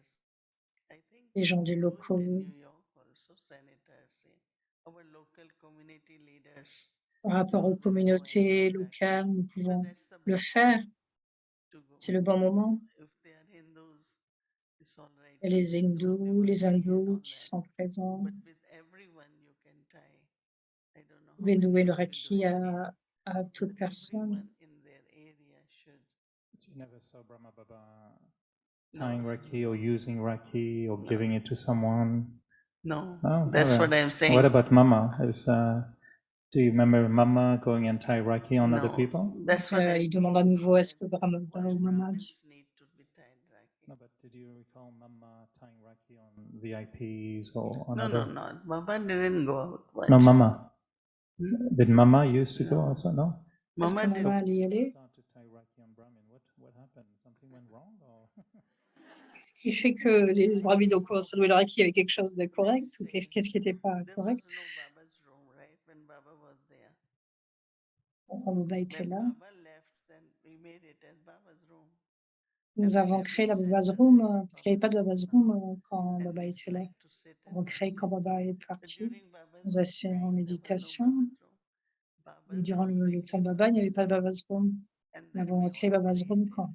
I think Les gens du they do it locaux, in New York also, senators, our local community leaders. par rapport aux communautés locales, nous pouvons le faire. C'est le bon moment. If they are Hindus, it's all right. Et les hindous, les hindous qui sont présents, But with everyone you can tie. I don't know vous how pouvez many nouer le of you do Reiki it. à toute personne. Everyone in their area should. You never saw Brahma Baba tying Reiki or using Reiki or giving it to someone? No, Oh, that's okay. what I'm saying. What about Mama? Do you remember Mama going and tie Reiki on other No, people? that's what Il demande à nouveau est-ce que Brahma Baba ou Mama Brahmins need to be tied Rakhi. No, but did you recall Mama tying Reiki on VIPs or on No, other? not. Baba didn't go out. Why? No, Mama. Hmm? Did Mama used to go also? No. Est-ce que Mama did. Mama allait y aller? Start to tie Reiki on Brahmin. What happened? Something went wrong or? Ce qui fait que les Brahmins ont commencé à louer le Reiki avec quelque chose de correct ou qu'est-ce qui n'était pas There correct? was no Baba's room, right? When Baba was there. Quand Baba était When là, Baba left, then we made it as Baba's room. nous avons créé la Baba's Room parce qu'il n'y avait pas de Baba's Room quand And Baba it's était là. like to sit Nous avons créé quand Baba est parti. during Baba's Nous assis en time, there was no méditation. Baba's room. Et Baba's durant room le temps de Baba, il n'y avait pas de Baba's Room. and Nous then avons we créé all Baba's made Room it. quand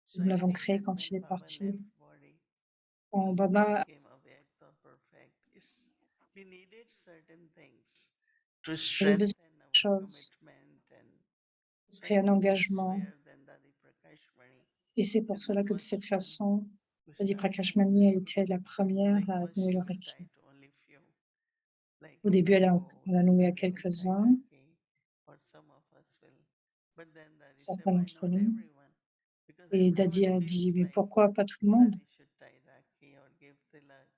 So nous I l'avons think créé that quand when il est Baba parti. left body, Quand Baba came away, I thought perfect. We needed certain things to avait strengthen besoin de our choses, commitment and so pris I un think that's engagement. where then Dadi Prakashmani Et c'est pour is the cela que de first cette one façon, who Lady started. Prakashmani a été la première Like à first nouer she le would Reiki. tie to only few. Like Au début, elle a noué à Dadi will tie quelques-uns, Rakhi, or some of us will. But then Dadi said, certains why d'entre not nous. everyone? Because Et Daddy everyone a feels dit, mais like pourquoi pas tout le monde? Dadi should tie Rakhi or give tilak.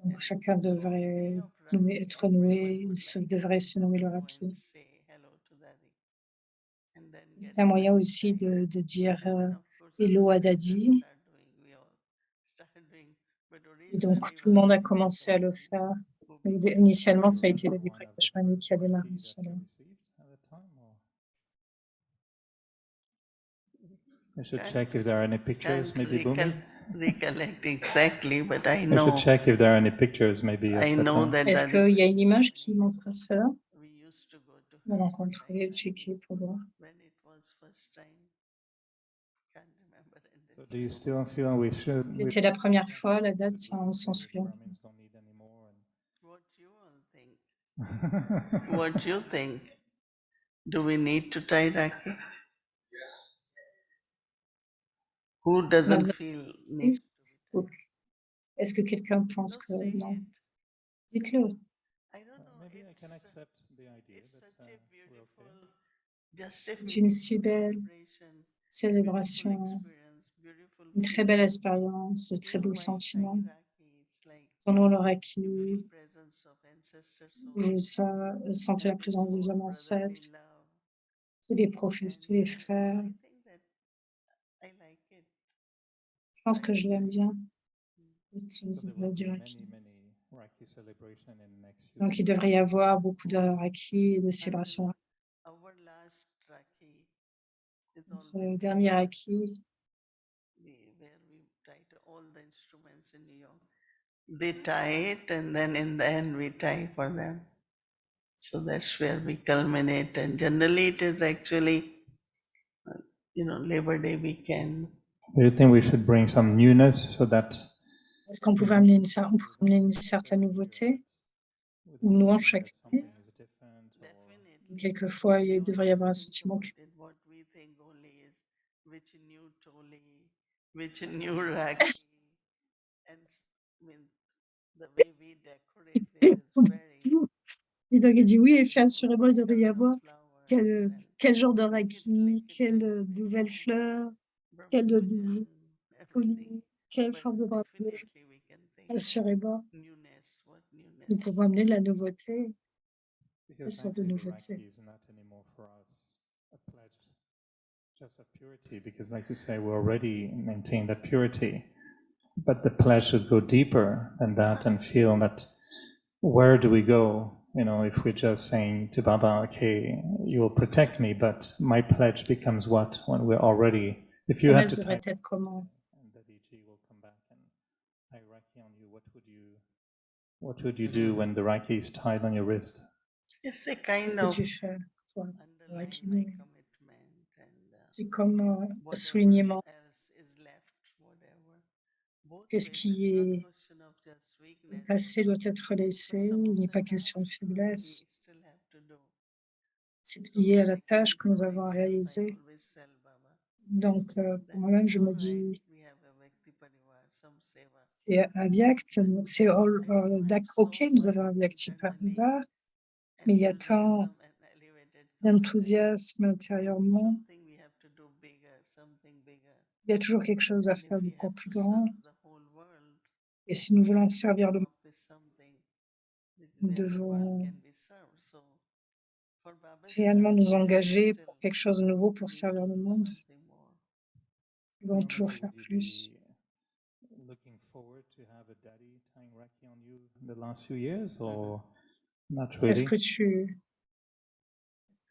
Donc chacun So on the devrait day of Rakhi, être noué, everyone would devrait se nommer le go and Reiki. say hello to Dadi. And then get C'est un moyen Rakhi aussi tied. de dire And then of course hello other à sisters Daddy. start doing, we all start doing. But Et donc originally tout le monde a was commencé à le faire. who Mais began initialement, ça a Do you été remember Lady one of the Prakashmani first qui a démarré Reiki that cela. you received at the time? Or? I should Can't- check if there are any pictures, can't maybe Bhumi. recollect exactly, but I I should know check if there are any pictures, maybe. I At the know time. that Est-ce Dadi qu'il y a une image qui montre cela? we used to go to On her va rencontrer, checker pour voir. when it was first time. Can't remember at So this do you time. still feel we should? C'était la première fois, la date, on s'en Maybe souvient. Brahmins don't need anymore What you all think? and- What you think? Do we need to tie Rakhi? Who doesn't besoin feel need? Est-ce que quelqu'un pense No, que say non? it. Dites-le. I don't know. Maybe I can It's, accept the idea, it's but such a we're beautiful, okay. just a C'est une si belle celebration, beautiful célébration, experience, beautiful une très belle feeling. expérience, de très beaux While tying sentiments. Rakhi, it's like Pendant le you Reiki, feel presence of ancestor vous soul sentez la and this présence des whole âmes ancêtres, brotherly love. tous les prophètes, tous les So frères. I think that I like it. Je pense que je l'aime bien. So there Utiliser will be du many, Reiki. many Reiki Raki celebration in the next few Donc, il days. devrait y avoir beaucoup de Raki et de célébrations. Our last Rakhi is Notre always dernier Raki, where we tie all the instruments in New York. They tie it, and then in the end we tie for them. So that's where we culminate. And generally, it is actually, Labor Day weekend. Do you think we should bring some newness so that est-ce qu'on pouvait amener une certaine nouveauté ou non chaque année? Quelquefois, il devrait y avoir un sentiment que What we think only is which new Toli, which new Rakhi, and I mean the way we decorate there is very. Et donc, il dit oui, et puis assurément, il devrait y avoir quel genre de Raki, quelle nouvelle fleur, quelle nouveau colis, quelle forme de drapeau. Assurément, nous pouvons amener de la nouveauté, quelle sorte de nouveauté. is not anymore for us a pledge just of purity, because like you say, we already maintain that purity, but the pledge should go deeper than that and feel that where do we go? If we're just saying to Baba, okay, you will protect me, but my pledge becomes what when we're already, if you have to devrait être comment? and the DG will come back and tie Raki on you, what would you do when the Raki is tied on your wrist? It's a kind Qu'est-ce of que tu fais, toi, underline Raki? my commitment and C'est comme whatever soulignement. else is left, whatever. Both Qu'est-ce ways, qui it's not est question of just weakness. passé doit être But laissé, some il of n'est the pas question de tasks we faiblesse. still have to do. C'est So lié à when la I tâche come que to nous avons à myself, I réaliser. always tell Baba Donc, that pour moi-même, je it's me all dis, right, we have a Bhakti Parivar, some seva. c'est un Vyakt, c'est ok, nous avons un Vyakti internally Parivar, mais il y a tant enthusiasm and elevated thought. d'enthousiasme intérieurement, Something we have to do bigger, something bigger. il y a toujours quelque chose à And if faire we beaucoup have plus to grand. serve the whole world, Et si nous voulons we servir have le to monde, come up with something nous where the world devons can be served. So for Baba's réellement nous church, we engager still pour quelque chose de nouveau pour need servir to le do monde. something more. Nous devons So toujours maybe faire would you plus. be looking forward to have a daddy tying Raki on you in the last few years, or not Est-ce really? que tu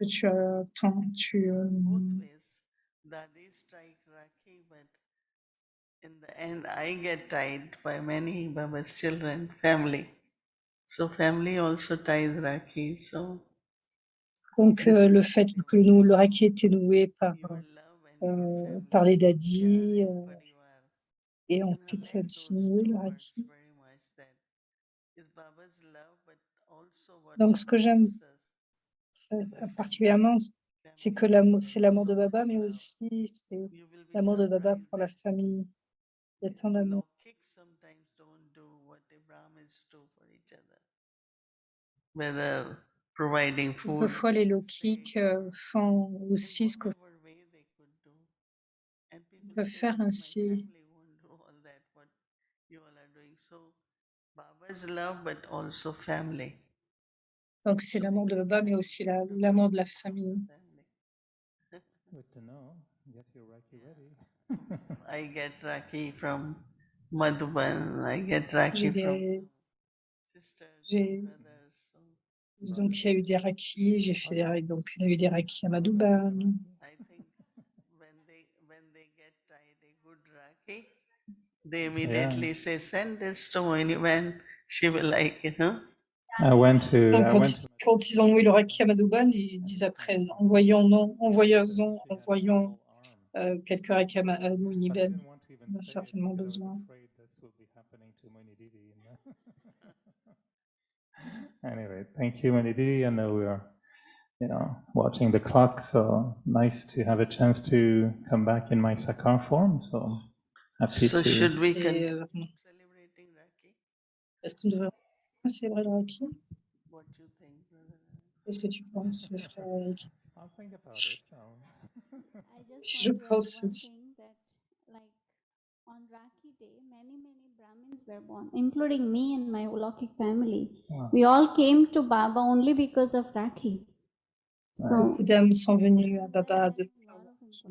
attends, Both ways, Daddy strike Rakhi, but in the end, I get tied by many Baba's children, family. So family also ties Rakhi. So donc le fait que le Raki était noué par your love and your family, par les daddies Pyar and Parivar. et And I ensuite like those continuer two le words Raki. very much. That is Baba's love, but also what Donc ce que j'aime gives us is a family. particulièrement, c'est que c'est l'amour de So Baba, much mais love. aussi c'est You will be l'amour de Baba surprised pour la that famille. Il y a tant d'amour. Laukik sometimes don't do what the Brahmins do for each other. Whether providing food, Quelquefois, les Laukik font in aussi ce que whatever way they could do. And people peuvent say, faire "But my ainsi. family won't do all that, what you all are doing." So Baba's love, but also family. Donc c'est l'amour de Baba, mais aussi l'amour de la famille. Good to know. Get your Raki ready. I get Rakhi from Madhuban. I get Rakhi J'ai from des, sisters, j'ai- brothers. So donc il y a eu des Raki, j'ai fait donc il y a eu des Raki à Madhuban. I think when they get tied a good Rakhi, they immediately say, "Send this to Moini when she will like it." Huh? I went to. Donc, I went to quand ils ont noué le Raki à Madhuban, ils disent après, envoyons quelques Raki à Mouni But I Ben. didn't want to even On a say it certainement because I was besoin. afraid this will be happening to Moinididi. Anyway, thank you, Moinididi. I know we are, watching the clock, so nice to have a chance to come back in my Sakar form. So happy So to. should we Et continue celebrating Rakhi? est-ce qu'on devrait célébrer le Raki? What do you think, brother? Qu'est-ce que tu penses, le frère Eric? I'll think about it. I just Je want to add pense one aussi. thing that, like, on Rakhi Day, many Brahmins were born, including me and my Olokik family. Wow. We all came to Baba only because of Rakhi. So, Beaucoup d'âmes sont venues à Baba de a lot of importance.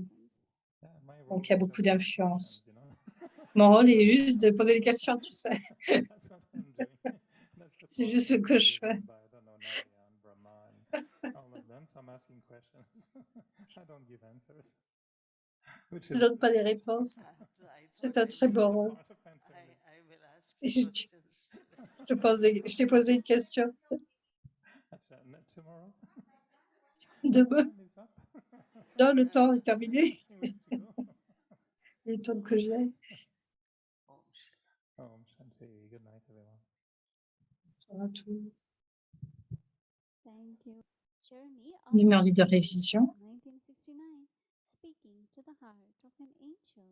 Yeah, my role donc il y a is beaucoup just to d'influence. ask questions, Mon rôle est juste de poser des questions, tu sais. That's what I'm doing. That's C'est juste ce que je fais. But I don't know Nadia and Brahma and all of them, so I'm asking questions. I don't give answers. Which Je is donne pas des réponses. C'est un très bon rôle. part of answering. I will ask Et you questions. je t'ai posé une question. Tomorrow? Demain. Time is up. Non, le temps est terminé. We have to go. Il est temps que j'y aille. Om Shanti. Om Shanti. Good night, everyone. Voilà tout. Thank you. Journey Numéro de révision. 1969. Speaking to the heart of an angel.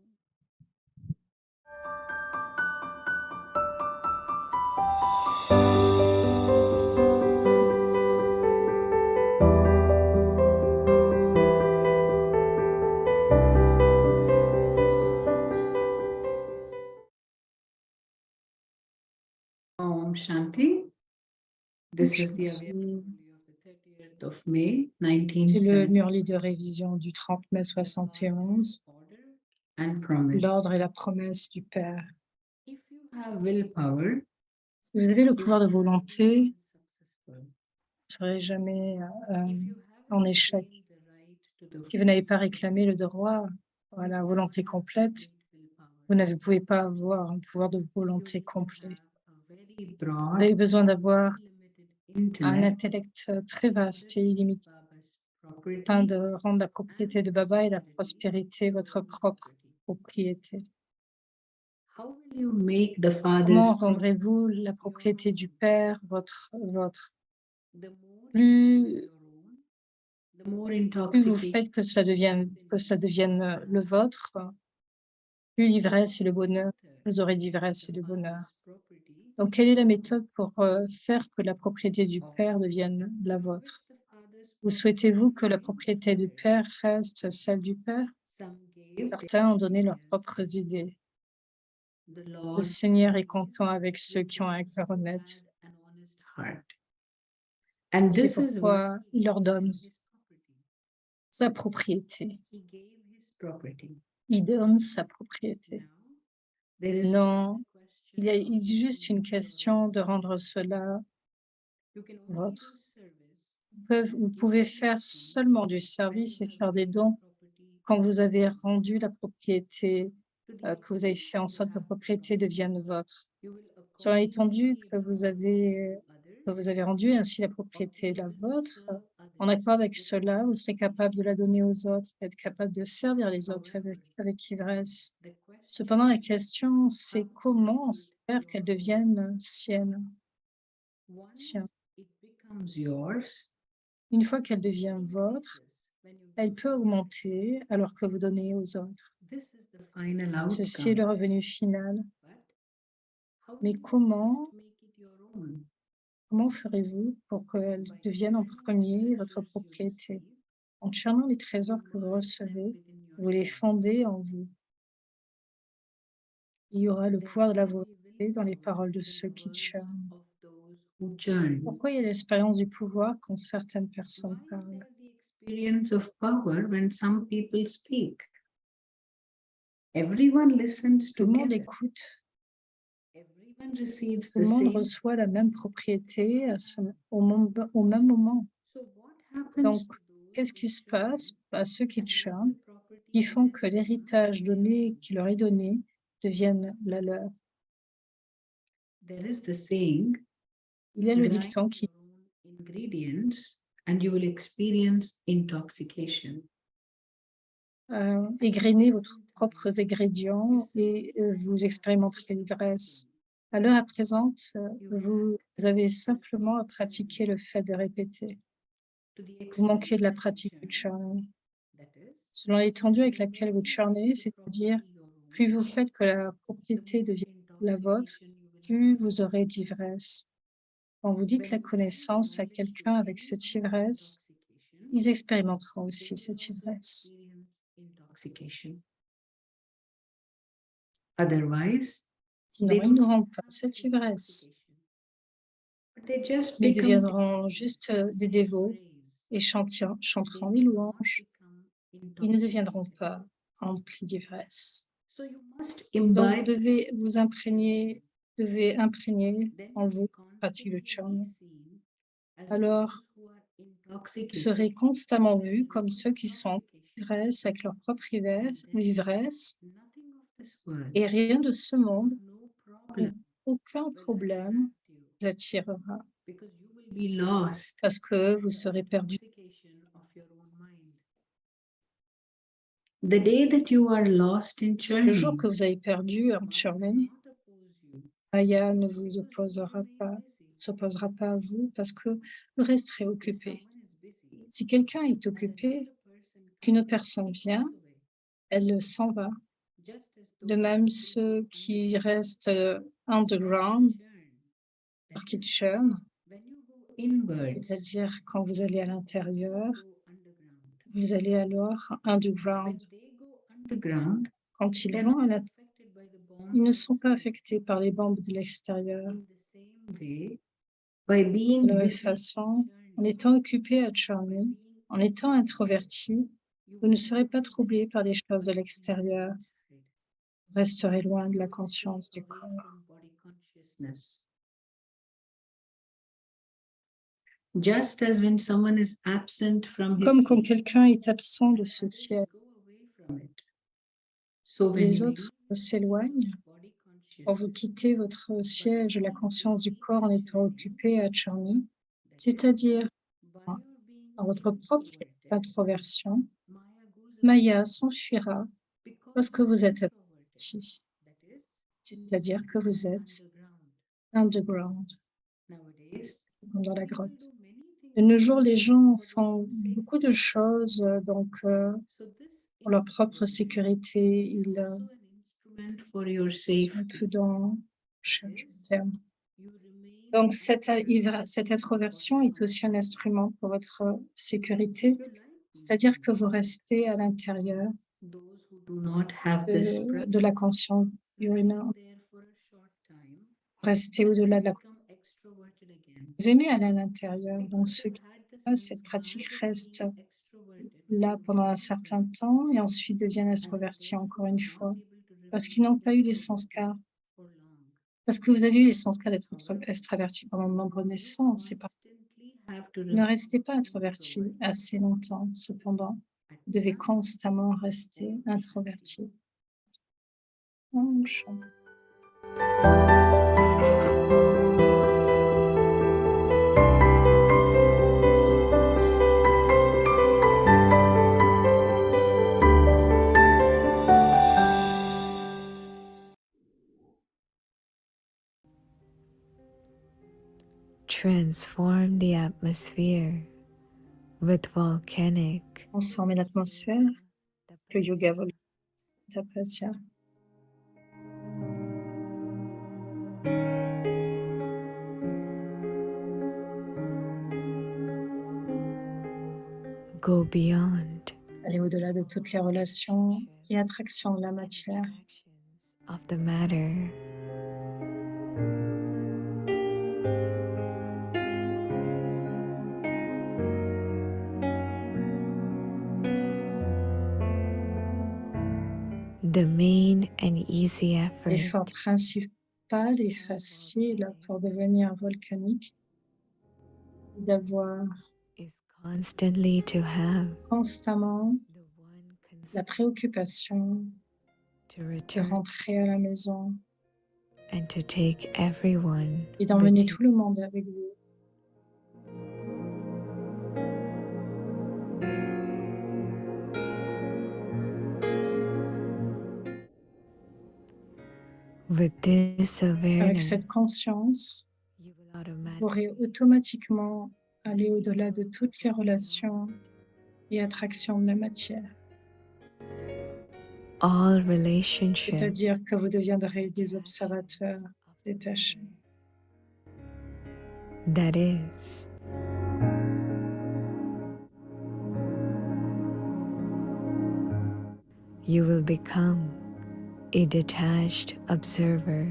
Om Shanti. This is the Shanti. Avyakta of the 30th of May, C'est le 1970. Murli de révision du 30 mai 71. Order and promise. L'ordre et la promesse du Père. If you have willpower, Si vous avez le pouvoir de volonté, successful. vous ne serez jamais If you en haven't échec. claimed the right to the Si vous n'avez pas réclamé le droit à la volonté complète, vous ne pouvez pas avoir un pouvoir de volonté complet. Vous avez besoin d'avoir un intellect très vaste et illimité, afin de rendre la propriété de Baba et la prospérité votre propre propriété. Comment rendrez-vous la propriété du Père votre? Plus vous faites que ça devienne le vôtre, plus l'ivresse et le bonheur, vous aurez l'ivresse et le bonheur. Donc, quelle est la méthode pour faire que la propriété du Père devienne la vôtre? Vous souhaitez-vous que la propriété du Père reste celle du Père? Certains ont donné leurs propres idées. Le Seigneur est content avec ceux qui ont un cœur honnête. C'est pourquoi il leur donne sa propriété. Il donne sa propriété. Non, il est juste une question de rendre cela votre. Vous pouvez faire seulement du service et faire des dons quand vous avez rendu la propriété, que vous avez fait en sorte que la propriété devienne votre. Sur l'étendue que vous avez rendue, ainsi la propriété est la vôtre. En accord avec cela, vous serez capable de la donner aux autres, être capable de servir les autres avec ivresse. Cependant, la question, c'est comment faire qu'elle devienne sienne. Une fois qu'elle devient vôtre, elle peut augmenter alors que vous donnez aux autres. Ceci est le revenu final. Mais comment ferez-vous pour qu'elle devienne en premier votre propriété? En channant les trésors que vous recevez, vous les fondez en vous. Il y aura le pouvoir de la volonté dans les paroles de ceux qui channent. Pourquoi il y a l'expérience du pouvoir quand certaines personnes parlent? Tout le monde écoute. Tout le monde reçoit la même propriété au même moment. Donc, qu'est-ce qui se passe à ceux qui channent, qui font que l'héritage qui leur est donné devienne la leur? Il y a le dicton qui égrenez vos propres ingrédients et vous expérimenterez l'ivresse. À l'heure à présente, vous avez simplement à pratiquer le fait de répéter. Vous manquez de la pratique du churning. Selon l'étendue avec laquelle vous churnez, c'est-à-dire plus vous faites que la propriété devienne la vôtre, plus vous aurez d'ivresse. Quand vous dites la connaissance à quelqu'un avec cette ivresse, ils expérimenteront aussi cette ivresse. Sinon, ils n'auront pas cette ivresse. Mais ils deviendront juste des dévots et chanteront les louanges. Ils ne deviendront pas remplis d'ivresse. Donc, vous devez imprégner en vous pratique le Chan, alors vous serez constamment vus comme ceux qui sont en ivresse avec leur propre ivresse, et rien de ce monde, aucun problème vous attirera parce que vous serez perdu. Le jour que vous avez perdu en Churning, Maya ne vous s'opposera pas à vous parce que vous resterez occupé. Si quelqu'un est occupé, qu'une autre personne vient, elle s'en va. De même, ceux qui restent underground, alors qu'ils churnent, c'est-à-dire quand vous allez à l'intérieur, vous allez alors underground. Quand ils vont à l'intérieur, ils ne sont pas affectés par les bombes de l'extérieur. De la même façon, en étant occupé à churner, en étant introverti, vous ne serez pas troublé par les choses de l'extérieur. Vous resterez loin de la conscience du corps. Comme quand quelqu'un est absent de ce ciel, les autres s'éloignent. Quand vous quittez votre siège, la conscience du corps en étant occupé à churner, c'est-à-dire dans votre propre introversion, Maya s'enfuira parce que vous êtes introverti, c'est-à-dire que vous êtes underground, dans la grotte. De nos jours, les gens font beaucoup de choses, donc pour leur propre sécurité, ils sont prudents, je cherche le terme. Donc cette introversion est aussi un instrument pour votre sécurité, c'est-à-dire que vous restez à l'intérieur de la conscience humaine. Restez au-delà de la conscience. Vous aimez aller à l'intérieur, donc ceux qui font cette pratique restent là pendant un certain temps et ensuite deviennent extrovertis encore une fois, parce qu'ils n'ont pas eu les sanskars. Parce que vous avez eu les sanskars d'être extraverti pendant de nombreuses naissances, c'est pas. Ne restez pas introverti assez longtemps, cependant, vous devez constamment rester introverti. Transform the atmosphere with volcanic Transformer l'atmosphère, le yoga tapasya. Go beyond Aller au-delà de toutes les relations et attractions de la matière. of the matter. The main and easy L'effort effort principal et facile pour devenir volcanique est d'avoir is constantly to have constamment the one la concern préoccupation to de return rentrer à la maison and to take everyone et d'emmener with tout le monde avec vous. you. With this Avec awareness, cette conscience, you will vous automatically pourrez automatiquement aller au-delà de toutes les relations et attractions de la matière. all relationships C'est-à-dire que vous deviendrez des observateurs détachés. that is you will become a detached observer.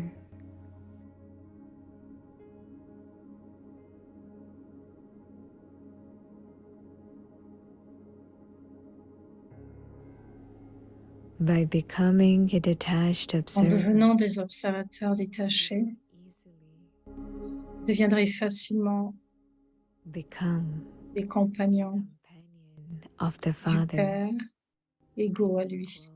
By becoming a detached En observer, devenant des observateurs détachés, easily deviendraient facilement become des compagnons companion of the du Father. Père, égaux à lui.